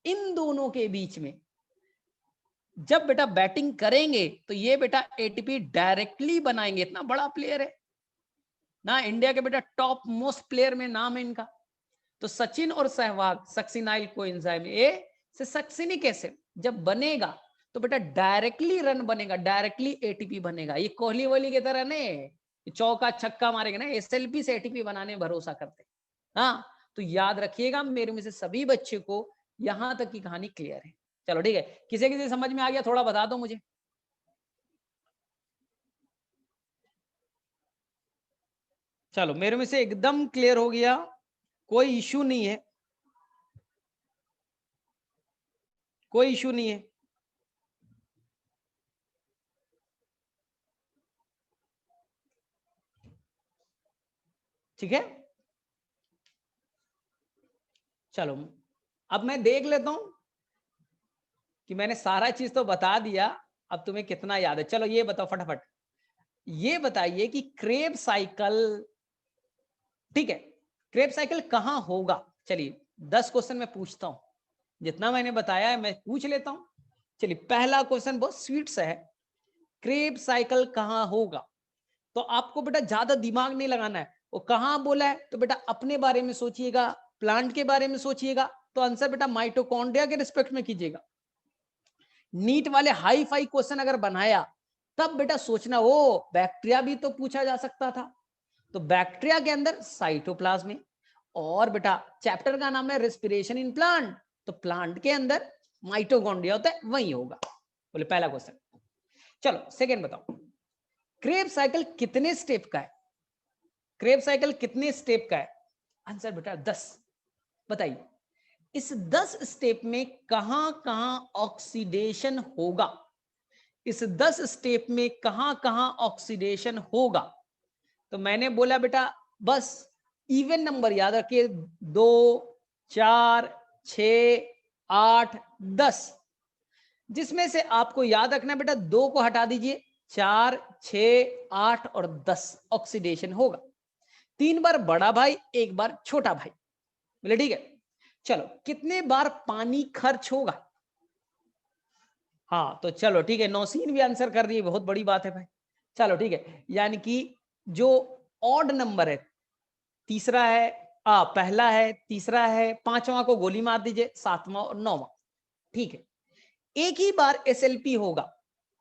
इन दोनों के बीच में जब बेटा बैटिंग करेंगे तो ये बेटा एटीपी डायरेक्टली बनाएंगे। इतना बड़ा प्लेयर है ना, इंडिया के बेटा टॉप मोस्ट प्लेयर में नाम है इनका। तो सचिन और सहवाग सक्सिनाइल कोएंजाइम ए से सक्सिनिक एसिड जब बनेगा तो बेटा डायरेक्टली रन बनेगा, डायरेक्टली एटीपी बनेगा। ये कोहली वोहली की तरह नहीं चौका छक्का मारेगा ना, एसएलपी से एटीपी बनाने भरोसा करते। हाँ तो याद रखिएगा, मेरे में से सभी बच्चे को यहां तक की कहानी क्लियर है। चलो ठीक है, किसी किसी समझ में आ गया थोड़ा बता दो मुझे। चलो मेरे में से एकदम क्लियर हो गया, कोई इश्यू नहीं है, कोई इश्यू नहीं है। ठीक है, चलो अब मैं देख लेता हूं कि मैंने सारा चीज तो बता दिया, अब तुम्हें कितना याद है। चलो ये बताओ फटाफट, ये बताइए कि क्रेब साइकिल, ठीक है, क्रेब साइकिल कहां होगा? चलिए 10 क्वेश्चन मैं पूछता हूं, जितना मैंने बताया है मैं पूछ लेता हूं। चलिए पहला क्वेश्चन बहुत स्वीट सा है, क्रेब्स साइकिल कहाँ होगा? तो आपको बेटा ज्यादा दिमाग नहीं लगाना है, वो कहाँ बोला है तो बेटा अपने बारे में सोचिएगा, प्लांट के बारे में सोचिएगा, तो आंसर बेटा माइटोकॉन्ड्रिया के रिस्पेक्ट में कीजिएगा। नीट वाले हाई फाई क्वेश्चन अगर बनाया तब बेटा सोचना वो बैक्टीरिया भी तो पूछा जा सकता था, तो बैक्टीरिया के अंदर साइटोप्लाज्म में, और बेटा चैप्टर का नाम है रेस्पिरेशन इन प्लांट, तो प्लांट के अंदर माइटोकॉन्ड्रिया होता है, वही होगा। बोले पहला क्वेश्चन। चलो सेकंड बताओ, क्रेब्स साइकिल कितने स्टेप का है? क्रेब्स साइकिल कितने स्टेप का है? आंसर बेटा 10। बताइए इस 10 स्टेप में कहां कहां ऑक्सीडेशन होगा? इस 10 स्टेप में कहां कहां ऑक्सीडेशन होगा? तो मैंने बोला बेटा बस इवन नंबर याद रखिए, 2, 4, 6, 8, 10, जिसमें से आपको याद रखना बेटा 2 को हटा दीजिए, 4, 6, 8 और 10 ऑक्सीडेशन होगा। 3 बार बड़ा भाई, 1 बार छोटा भाई। बोले ठीक है। चलो कितने बार पानी खर्च होगा? हाँ तो चलो ठीक है, नौसीन भी आंसर कर रही है, बहुत बड़ी बात है भाई। चलो ठीक है, यानी कि जो ऑड नंबर है, तीसरा है, पहला है, तीसरा है, पांचवा को गोली मार दीजिए, सातवां और नौवां। ठीक है, एक ही बार एसएलपी होगा,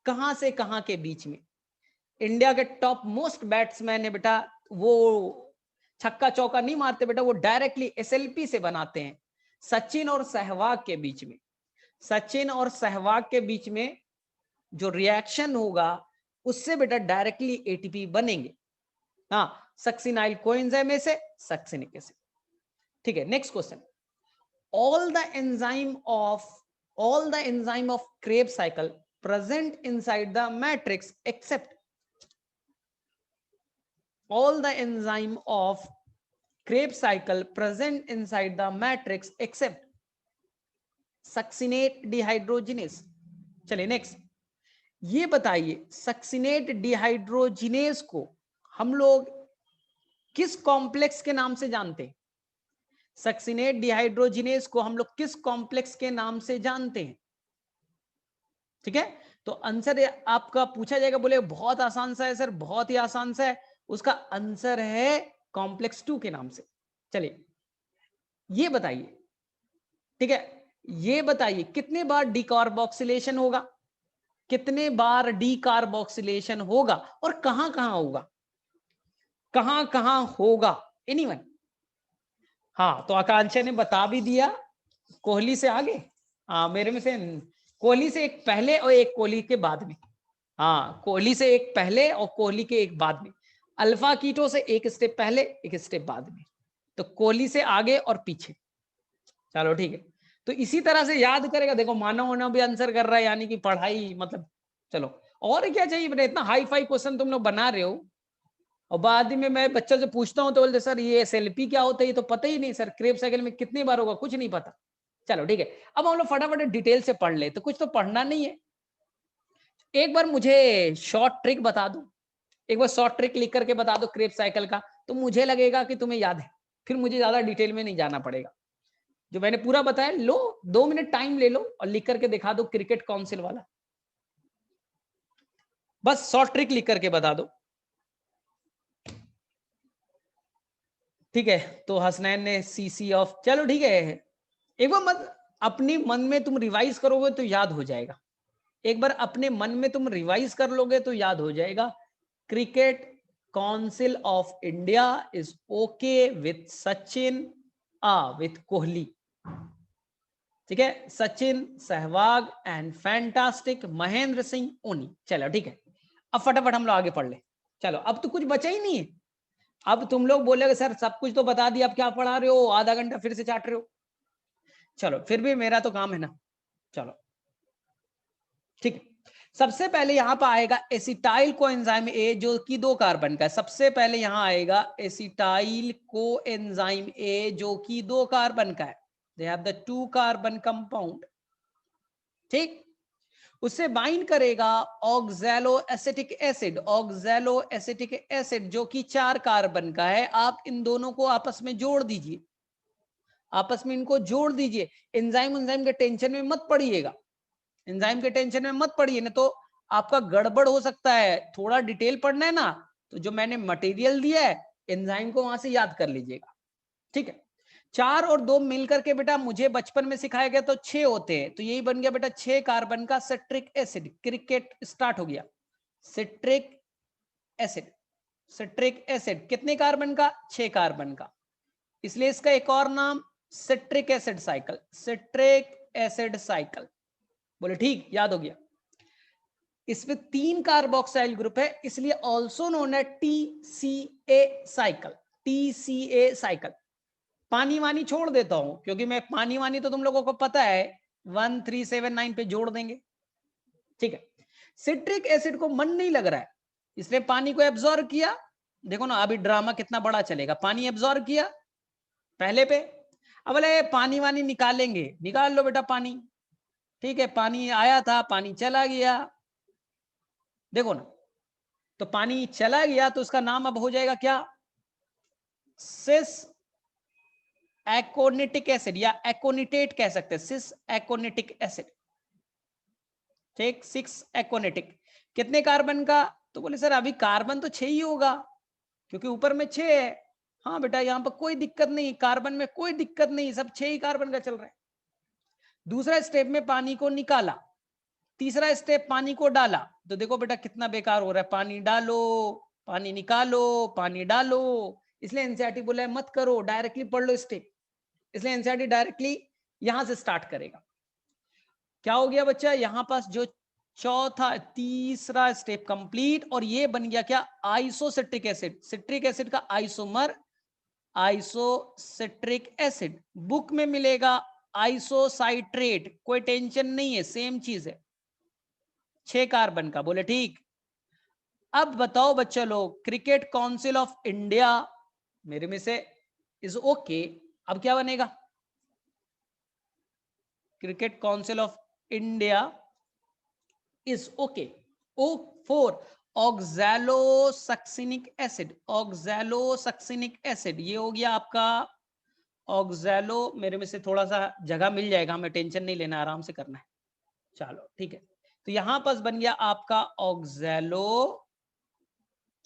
कहां से कहां के बीच में? इंडिया के टॉप मोस्ट बैट्समैन है बेटा, वो छक्का चौका नहीं मारते बेटा, वो डायरेक्टली एसएलपी से बनाते हैं, सचिन और सहवाग के बीच में। सचिन और सहवाग के बीच में जो रिएक्शन होगा उससे बेटा डायरेक्टली एटीपी बनेंगे। हाँ, सक्सिनाइल कोएंजाइम में से सक्सिनिक एसिड। ठीक है, next question, all the enzyme of Krebs cycle present inside the matrix except all the enzyme of Krebs cycle present inside the matrix except succinate dehydrogenase. चलिए next, ये बताइए succinate dehydrogenase को हम लोग किस complex के नाम से जानते हैं? सक्सिनेट डिहाइड्रोजिनेस को हम लोग किस कॉम्प्लेक्स के नाम से जानते हैं? ठीक है, तो आंसर आपका पूछा जाएगा, बोले बहुत आसान सा है सर, बहुत ही आसान सा है, उसका आंसर है कॉम्प्लेक्स 2 के नाम से। चलिए ये बताइए, ठीक है, ये बताइए कितने बार डीकार्बोक्सिलेशन होगा? कितने बार डीकार्बोक्सिलेशन होगा और कहां कहां होगा? कहां कहां होगा? एनीवन? हाँ तो आकांक्षा ने बता भी दिया, कोहली से आगे। हाँ मेरे में से कोहली से एक पहले और एक कोहली के बाद में। हाँ कोहली से एक पहले और कोहली के एक बाद में, अल्फा कीटो से एक स्टेप पहले एक स्टेप बाद में, तो कोहली से आगे और पीछे। चलो ठीक है, तो इसी तरह से याद करेगा। देखो मानव होना भी आंसर कर रहा है, यानी कि पढ़ाई मतलब, चलो और क्या चाहिए बेटा, इतना हाई फाई क्वेश्चन तुम लोग बना रहे हो, और बाद में मैं बच्चों से पूछता हूं तो बोलते सर ये एसएलपी क्या होता है, ये तो पता ही नहीं सर, क्रेब्स साइकिल में कितनी बार होगा कुछ नहीं पता। चलो ठीक है, अब हम लोग फटाफट डिटेल से पढ़ ले, तो कुछ तो पढ़ना नहीं है। एक बार मुझे शॉर्ट ट्रिक बता दो, एक बार शॉर्ट ट्रिक लिख करके बता दो क्रेब्स साइकिल का, तो मुझे लगेगा कि तुम्हें याद है, फिर मुझे ज्यादा डिटेल में नहीं जाना पड़ेगा। जो मैंने पूरा बताया, लो 2 मिनट टाइम ले लो और लिख करके दिखा दो, क्रिकेट काउंसिल वाला, बस शॉर्ट ट्रिक लिख करके बता दो। ठीक है, तो हसनैन ने सीसी ऑफ, चलो ठीक है, एक बार मत अपने मन में तुम रिवाइज करोगे तो याद हो जाएगा, एक बार अपने मन में तुम रिवाइज कर लोगे तो याद हो जाएगा। Cricket council of India is okay with Sachin, with Kohli. ठीक है, सचिन, सहवाग एंड फैंटास्टिक महेंद्र सिंह ओनी। चलो ठीक है, अब फटाफट हम लोग आगे पढ़ ले। चलो अब तो कुछ बचा ही नहीं है, अब तुम लोग बोलेगे सर सब कुछ तो बता दिया, अब क्या पढ़ा रहे हो, आधा घंटा फिर से चाट रहे हो। चलो फिर भी मेरा तो काम है ना, चलो ठीक है। सबसे पहले यहां पर आएगा एसिटाइल कोएंजाइम ए, जो कि 2 कार्बन का है। सबसे पहले यहां आएगा एसिटाइल कोएंजाइम ए, जो कि 2 कार्बन का है। They have the 2 carbon compound. ठीक, उससे बाइंड करेगा oxalo acetic acid, oxalo acetic acid जो कि 4 कार्बन का है। आप इन दोनों को आपस में जोड़ दीजिए, आपस में इनको जोड़ दीजिए। एंजाइम के टेंशन में मत पड़िएगा, एंजाइम के टेंशन में मत पड़िए, नहीं तो आपका गड़बड़ हो सकता है। थोड़ा डिटेल पढ़ना है ना, तो जो मैंने मटेरियल दिया है एंजाइम को वहां से याद कर लीजिएगा, ठीक है। 4 और 2 मिलकर के बेटा मुझे बचपन में सिखाया गया तो 6 होते हैं, तो यही बन गया बेटा 6 कार्बन का सिट्रिक एसिड। क्रिकेट स्टार्ट हो गया। सिट्रिक एसिड, सिट्रिक एसिड कितने कार्बन का? 6 कार्बन का, इसलिए इसका एक और नाम citric acid cycle, citric acid cycle. बोले ठीक, याद हो गया। इसमें 3 कार्बोक्साइल ग्रुप है, इसलिए ऑल्सो नोन है TCA साइकिल, TCA साइकिल। पानी वानी छोड़ देता हूं, क्योंकि मैं पानी वानी तो तुम लोगों को पता है 1379 पे जोड़ देंगे, ठीक है। सिट्रिक एसिड को मन नहीं लग रहा है, इसने पानी को एब्जॉर्ब किया। देखो ना अभी ड्रामा कितना बड़ा चलेगा। पानी एब्जॉर्ब किया पहले पे, अब बोले पानी वानी निकालेंगे, निकाल लो बेटा पानी, ठीक है। पानी आया था, पानी चला गया, देखो ना, तो पानी चला गया तो उसका नाम अब हो जाएगा क्या? सिस एकोनिटिक एसिड, या एकोनिटेट कह सकते हैं, सिस एकोनिटिक एसिड, ठीक। 6 एकोनिटिक। कितने कार्बन का? तो बोले सर अभी कार्बन तो 6 ही होगा, क्योंकि ऊपर में 6 है। हाँ बेटा, यहां पर कोई दिक्कत नहीं, कार्बन में कोई दिक्कत नहीं, सब 6 ही कार्बन का चल रहा है। दूसरा स्टेप में पानी को निकाला, तीसरा स्टेप पानी को डाला, तो देखो बेटा कितना बेकार हो रहा है। पानी डालो, पानी निकालो, पानी डालो, इसलिए एनसीईआरटी बोला है मत करो, डायरेक्टली पढ़ लो स्टेप, इसलिए एनसीईआरटी डायरेक्टली यहां से स्टार्ट करेगा। क्या हो गया बच्चा? यहां पास जो चौथा तीसरा स्टेप कंप्लीट, और ये बन गया क्या? Isocitric acid. सिट्रिक एसिड का आइसोमर आइसोसिट्रिक एसिड, बुक में मिलेगा आइसोसाइट्रेट, कोई टेंशन नहीं है, सेम चीज है, 6 कार्बन का। बोले ठीक। अब बताओ बच्चा लोग, क्रिकेट काउंसिल ऑफ इंडिया मेरे में से इज ओके, अब क्या बनेगा? Cricket council of India is okay. O4 oxalosuccinic acid, oxalosuccinic acid, ये हो गया आपका ऑक्सैलो। मेरे में से थोड़ा सा जगह मिल जाएगा, हमें टेंशन नहीं लेना, आराम से करना है। चलो ठीक है, तो यहां पास बन गया आपका oxalo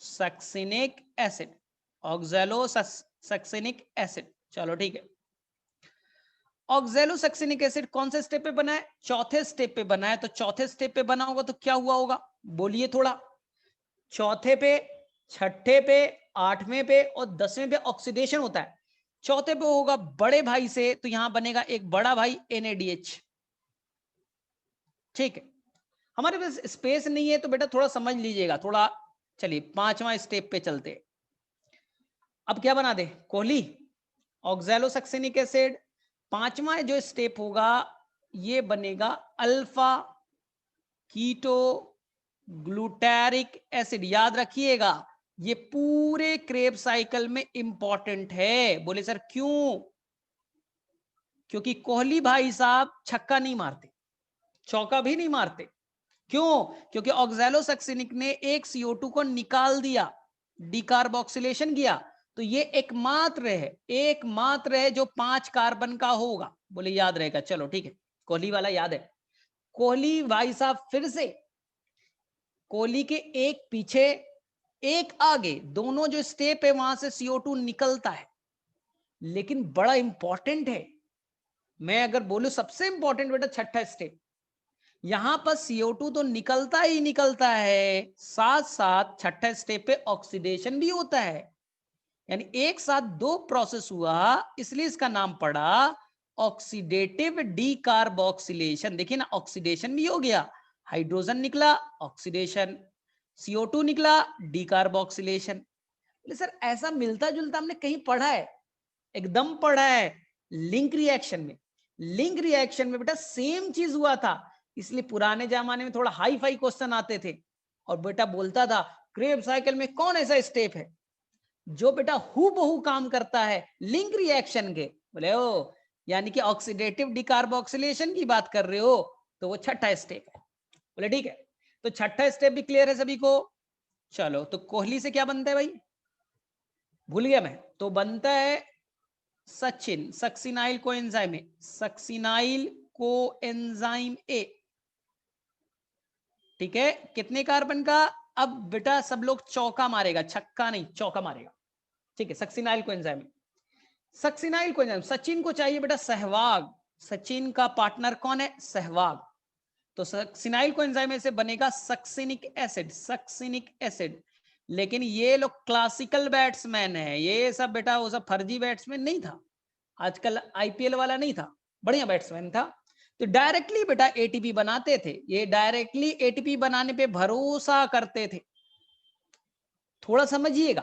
succinic acid, oxalosuccinic acid. चलो ठीक है, ऑक्सैलोसक्सिनिक एसिड कौन से स्टेप पे बना है? चौथे स्टेप पे बना है। तो चौथे स्टेप पे बना होगा तो क्या हुआ होगा, बोलिए थोड़ा। चौथे पे, छठे पे, आठवें पे और 10वें पे ऑक्सीडेशन होता है। चौथे पे होगा बड़े भाई से, तो यहां बनेगा एक बड़ा भाई NADH, ठीक है। हमारे पास स्पेस नहीं है तो बेटा थोड़ा समझ लीजिएगा थोड़ा। चलिए 5वां स्टेप पे चलते। अब क्या बना दे? कोहली, ऑक्सैलोसक्सिनिक एसिड। 5वां जो स्टेप होगा ये बनेगा अल्फा कीटो ग्लूटारिक एसिड। याद रखिएगा ये पूरे क्रेब साइकिल में इंपॉर्टेंट है। बोले सर क्यों? क्योंकि कोहली भाई साहब छक्का नहीं मारते, चौका भी नहीं मारते। क्यों? क्योंकि ऑक्सैलोसक्सिनिक ने एक CO2 को निकाल दिया, डिकार्बोक्सिलेशन किया, तो ये एकमात्र है जो 5 कार्बन का होगा। बोले याद रहेगा, चलो ठीक है, कोहली वाला याद है। कोहली भाई साहब फिर से, कोहली के एक पीछे एक आगे, दोनों जो स्टेप है वहां से CO2 निकलता है, लेकिन बड़ा इंपॉर्टेंट है। मैं अगर बोलूं सबसे इंपॉर्टेंट बेटा छठा स्टेप, यहां पर CO2 तो निकलता ही निकलता है, साथ साथ छठा स्टेप पे ऑक्सीडेशन भी होता है। यानी एक साथ 2 प्रोसेस हुआ, इसलिए इसका नाम पड़ा ऑक्सीडेटिव डीकार्बोक्सिलेशन। देखिए ना, ऑक्सीडेशन भी हो गया, हाइड्रोजन निकला ऑक्सीडेशन, CO2 निकला डीकार्बोक्सिलेशन। सर ऐसा मिलता जुलता हमने कहीं पढ़ा है? एकदम पढ़ा है, लिंक रिएक्शन में। लिंक रिएक्शन में बेटा सेम चीज हुआ था, इसलिए पुराने जमाने में थोड़ा हाई फाई क्वेश्चन आते थे। और बेटा बोलता था क्रेब साइकिल में कौन ऐसा स्टेप है जो बेटा हूबहू काम करता है लिंक रिएक्शन के? बोले ओ, यानी कि ऑक्सीडेटिव डिकार्बोक्सिलेशन की बात कर रहे हो, तो वो छठा स्टेप है। बोले ठीक है, तो छठा स्टेप भी क्लियर है सभी को। चलो, तो कोहली से क्या बनता है भाई? भूल गया मैं, तो बनता है सचिन, सक्सिनाइल कोएंजाइम ए, सक्सिनाइल कोएंजाइम ए, ठीक है, कितने कार्बन का? अब बेटा सब लोग चौका मारेगा, छक्का नहीं चौका मारेगा, ठीक है। Succinyl coenzyme, succinyl coenzyme, Sachin को चाहिए बेटा सहवाग, सचिन का पार्टनर कौन है? सहवाग। तो सक्सिनाइल कोएंजाइम से बनेगा सक्सिनिक एसिड, सक्सिनिक एसिड। लेकिन ये लोग क्लासिकल बैट्समैन है, ये सब बेटा वो सब फर्जी बैट्समैन नहीं था, आजकल आईपीएल वाला नहीं था, बढ़िया बैट्समैन था। तो डायरेक्टली बेटा एटीपी बनाते थे, ये डायरेक्टली एटीपी बनाने पे भरोसा करते थे। थोड़ा समझिएगा,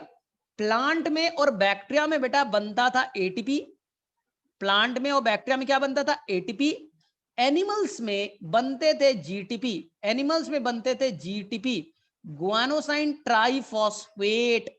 प्लांट में और बैक्टीरिया में बेटा बनता था एटीपी, प्लांट में और बैक्टीरिया में क्या बनता था? एटीपी। एनिमल्स में बनते थे जीटीपी, एनिमल्स में बनते थे जीटीपी, गुआनोसाइन ट्राइफॉस्फेट।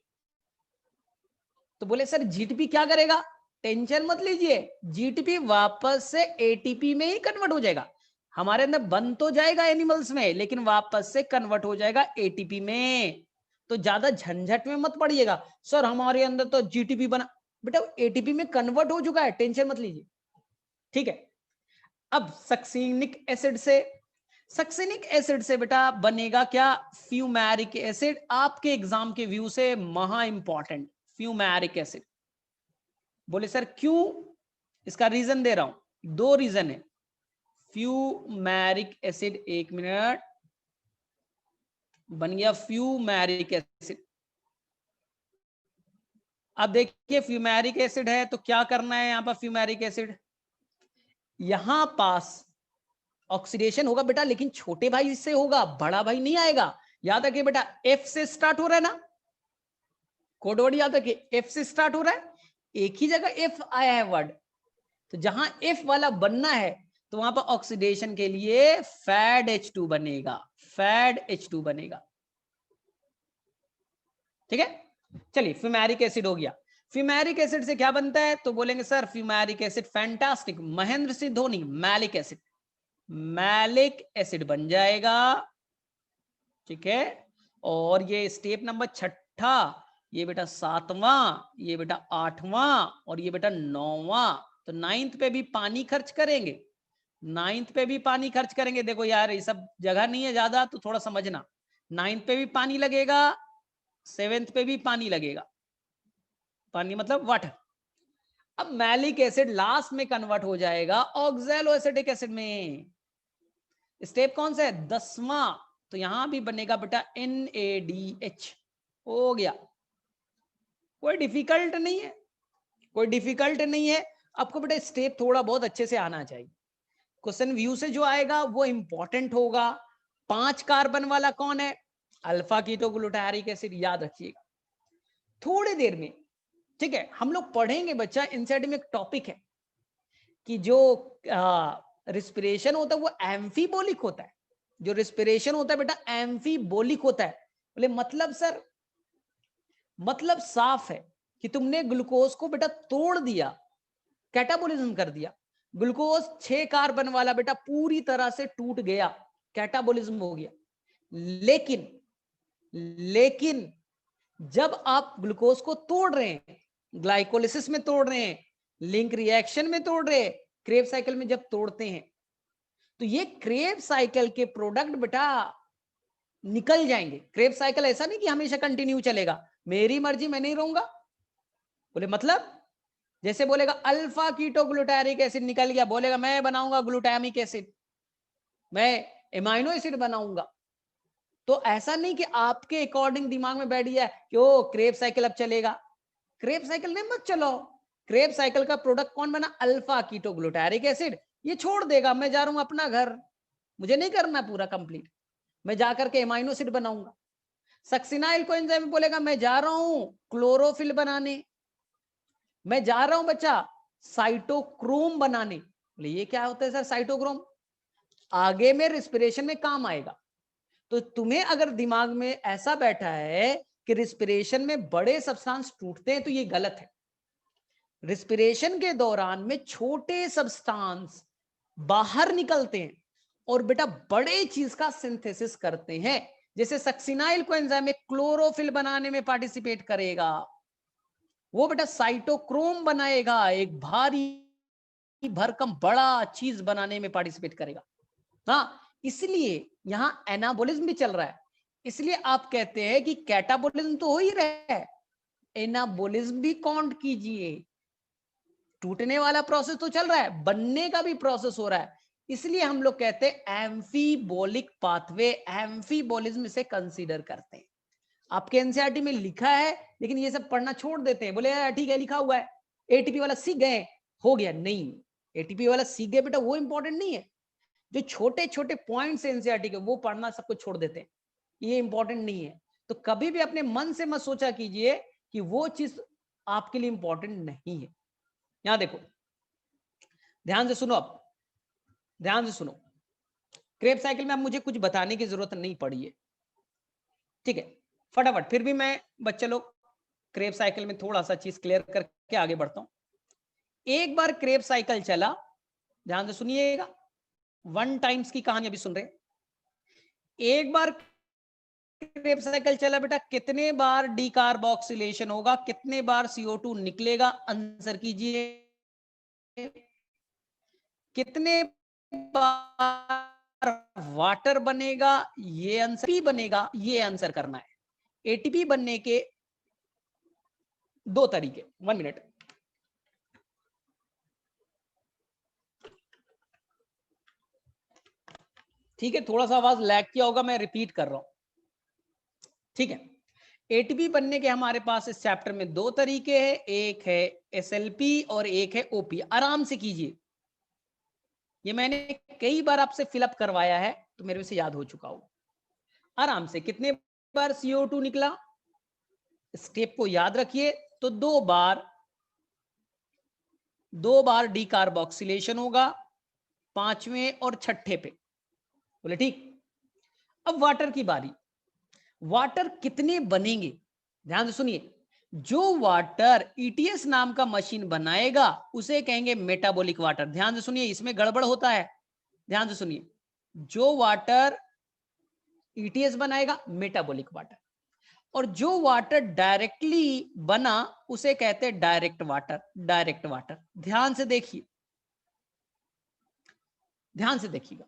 तो बोले सर जीटीपी क्या करेगा? टेंशन मत लीजिए, जीटीपी वापस से एटीपी में ही कन्वर्ट हो जाएगा, हमारे अंदर बन तो जाएगा एनिमल्स में, लेकिन वापस से कन्वर्ट हो जाएगा एटीपी में। तो ज्यादा झंझट में मत पड़िएगा, सर हमारे अंदर तो जीटीपी बना, बेटा एटीपी में कन्वर्ट हो चुका है, टेंशन मत लीजिए, ठीक है। अब सक्सिनिक एसिड से, सक्सिनिक एसिड से बेटा बनेगा क्या? फ्यूमैरिक एसिड। आपके एग्जाम के व्यू से महा इंपॉर्टेंट, फ्यूमैरिक एसिड। बोले सर क्यों? इसका रीजन दे रहा हूं, दो रीजन है। फ्यूमैरिक एसिड, एक मिनट, बन गया फ्यूमैरिक एसिड। अब देखिए फ्यूमैरिक एसिड है तो क्या करना है यहां पर? फ्यूमैरिक एसिड यहां पास ऑक्सीडेशन होगा बेटा, लेकिन छोटे भाई से होगा, बड़ा भाई नहीं आएगा। याद रखिए बेटा, एफ से स्टार्ट हो रहा है ना, कोड याद रखिए, एफ से स्टार्ट हो रहा है, एक ही जगह एफ आया है वर्ड, तो जहां एफ वाला बनना है तो वहां पर ऑक्सीडेशन के लिए फैड H2 बनेगा, फैड H2 बनेगा, ठीक है। चलिए फ्यूमैरिक एसिड हो गया। फ्यूमैरिक एसिड से क्या बनता है? तो बोलेंगे sir fumaric acid, fantastic, Mahendra Singh Dhoni, malic acid, malic acid बन जाएगा, ठीक है। और ये स्टेप नंबर 6, ये बेटा 7वां, ये बेटा 8वां, और ये बेटा 9वां। तो 9th पे भी पानी खर्च करेंगे, 9th पे भी पानी खर्च करेंगे। देखो यार ये सब जगह नहीं है ज्यादा, तो थोड़ा समझना, 9th पे भी पानी लगेगा, 7th पे भी पानी लगेगा, पानी मतलब वाटर। अब मैलिक एसिड लास्ट में कन्वर्ट हो जाएगा ऑक्सैलो एसिटिक एसिड में। स्टेप कौन सा है? 10वां। तो यहां भी बनेगा बेटा NaDH, हो गया। कोई डिफिकल्ट नहीं है, कोई डिफिकल्ट नहीं है। आपको बेटा स्टेप थोड़ा बहुत अच्छे से आना चाहिए, क्वेश्चन व्यू से जो आएगा वो इंपॉर्टेंट होगा। 5 कार्बन वाला कौन है? अल्फा कीटोग्लूटारिक एसिड, याद रखिएगा थोड़ी देर में, ठीक है। हम लोग पढ़ेंगे बच्चा, इनसाइड में एक टॉपिक है कि जो रिस्पिरेशन होता है वो एम्फीबोलिक होता है, जो रिस्पिरेशन होता है बेटा एम्फीबोलिक होता है। बोले मतलब सर? मतलब साफ है कि तुमने ग्लूकोज को बेटा तोड़ दिया, कैटाबोलिज्म कर दिया, ग्लूकोज 6 कार्बन वाला बेटा पूरी तरह से टूट गया, कैटाबोलिज्म हो गया। लेकिन जब आप ग्लूकोज को तोड़ रहे हैं, ग्लाइकोलिसिस में तोड़ रहे हैं, लिंक रिएक्शन में तोड़ रहे हैं, क्रेब्स साइकिल में जब तोड़ते हैं, तो ये क्रेब्स साइकिल के प्रोडक्ट बेटा निकल जाएंगे। क्रेब्स साइकिल ऐसा नहीं कि हमेशा कंटिन्यू चलेगा, मेरी मर्जी मैं नहीं रहूंगा। बोले मतलब? जैसे बोलेगा अल्फा कीटोग्लूटारिक एसिड निकल गया, बोलेगा मैं बनाऊंगा ग्लूटामिक एसिड, मैं एमाइनो एसिड बनाऊंगा। तो ऐसा नहीं कि आपके अकॉर्डिंग दिमाग में बैठ गया कि ओ क्रेब साइकिल अब चलेगा, क्रेब साइकिल नहीं मत चलो। क्रेब साइकिल का प्रोडक्ट कौन बना? Alpha ketoglutaric acid. ये छोड़ देगा, मैं जा रहा हूं अपना घर, मुझे नहीं करना पूरा कंप्लीट, मैं जाकर के एमाइनो एसिड बनाऊंगा। सक्सिनाइल कोएंजाइम बोलेगा मैं जा रहा हूं क्लोरोफिल बनाने, मैं जा रहा हूं बच्चा साइटोक्रोम बनाने। बोले ये क्या होता है सर साइटोक्रोम? आगे में रिस्पिरेशन में काम आएगा। तो तुम्हें अगर दिमाग में ऐसा बैठा है कि रिस्पिरेशन में बड़े सब्सटेंस टूटते हैं, तो ये गलत है। रिस्पिरेशन के दौरान में छोटे सब्सटेंस बाहर निकलते हैं और बेटा बड़े चीज का सिंथेसिस करते हैं। जैसे सक्सिनाइल कोएंजाइम में क्लोरोफिल बनाने में पार्टिसिपेट करेगा, वो बेटा साइटोक्रोम बनाएगा, एक भारी भरकम बड़ा चीज बनाने में पार्टिसिपेट करेगा। हाँ, इसलिए यहां एनाबोलिज्म भी चल रहा है। इसलिए आप कहते हैं कि कैटाबोलिज्म तो हो ही रहा है, एनाबोलिज्म भी काउंट कीजिए। टूटने वाला प्रोसेस तो चल रहा है, बनने का भी प्रोसेस हो रहा है। इसलिए हम लोग कहते हैं एम्फीबोलिक पाथवे, एम्फीबोलिज्म इसे कंसीडर करते हैं। आपके एनसीईआरटी में लिखा है, लेकिन ये सब पढ़ना छोड़ देते हैं, बोले ठीक है लिखा हुआ है, एटीपी वाला सीख गए, हो गया। नहीं, एटीपी वाला सीख गए बेटा, वो इंपॉर्टेंट नहीं है। जो छोटे छोटे पॉइंट्स एनसीईआरटी के वो पढ़ना सबको छोड़ देते हैं, ये इंपॉर्टेंट नहीं है। तो कभी भी अपने मन से मत सोचा कीजिए कि वो चीज आपके लिए इंपॉर्टेंट नहीं है। यहां देखो, ध्यान से सुनो, अब ध्यान से सुनो। क्रेब्स साइकिल में अब मुझे कुछ बताने की जरूरत नहीं पड़ी है, ठीक है। फटाफट फिर भी मैं बच्चे लोग क्रेब्स साइकिल में थोड़ा सा चीज क्लियर करके आगे बढ़ता हूं। एक बार क्रेब्स साइकिल चला, ध्यान से सुनिएगा, 1 टाइम्स की कहानी अभी सुन रहे। एक बार क्रेब्स साइकिल चला बेटा, कितने बार डीकार्बोक्सिलेशन होगा, कितने बार CO2 निकलेगा, आंसर कीजिए। कितने बार वाटर बनेगा, ये आंसर, पी बनेगा, ये आंसर करना है। एटीपी बनने के 2 तरीके। 1 मिनट, ठीक है, थोड़ा सा आवाज लैग किया होगा, मैं रिपीट कर रहा हूं, ठीक है। एटीपी बनने के हमारे पास इस चैप्टर में 2 तरीके हैं, एक है एसएलपी और एक है ओपी। आराम से कीजिए, ये मैंने कई बार आपसे फिलअप करवाया है, तो मेरे से याद हो चुका हो। आराम से, कितने बार CO2 निकला, स्टेप को याद रखिए। तो 2 बार डीकार्बोक्सिलेशन होगा, 5वें और 6ठे पे, बोले ठीक। अब वाटर की बारी, वाटर कितने बनेंगे, ध्यान से सुनिए। जो वाटर ईटीएस नाम का मशीन बनाएगा उसे कहेंगे मेटाबॉलिक वाटर। ध्यान से सुनिए, इसमें गड़बड़ होता है, ध्यान से सुनिए। जो वाटर ईटीएस बनाएगा मेटाबॉलिक वाटर, और जो वाटर डायरेक्टली बना उसे कहते हैं डायरेक्ट वाटर। डायरेक्ट वाटर, ध्यान से देखिए, ध्यान से देखिएगा।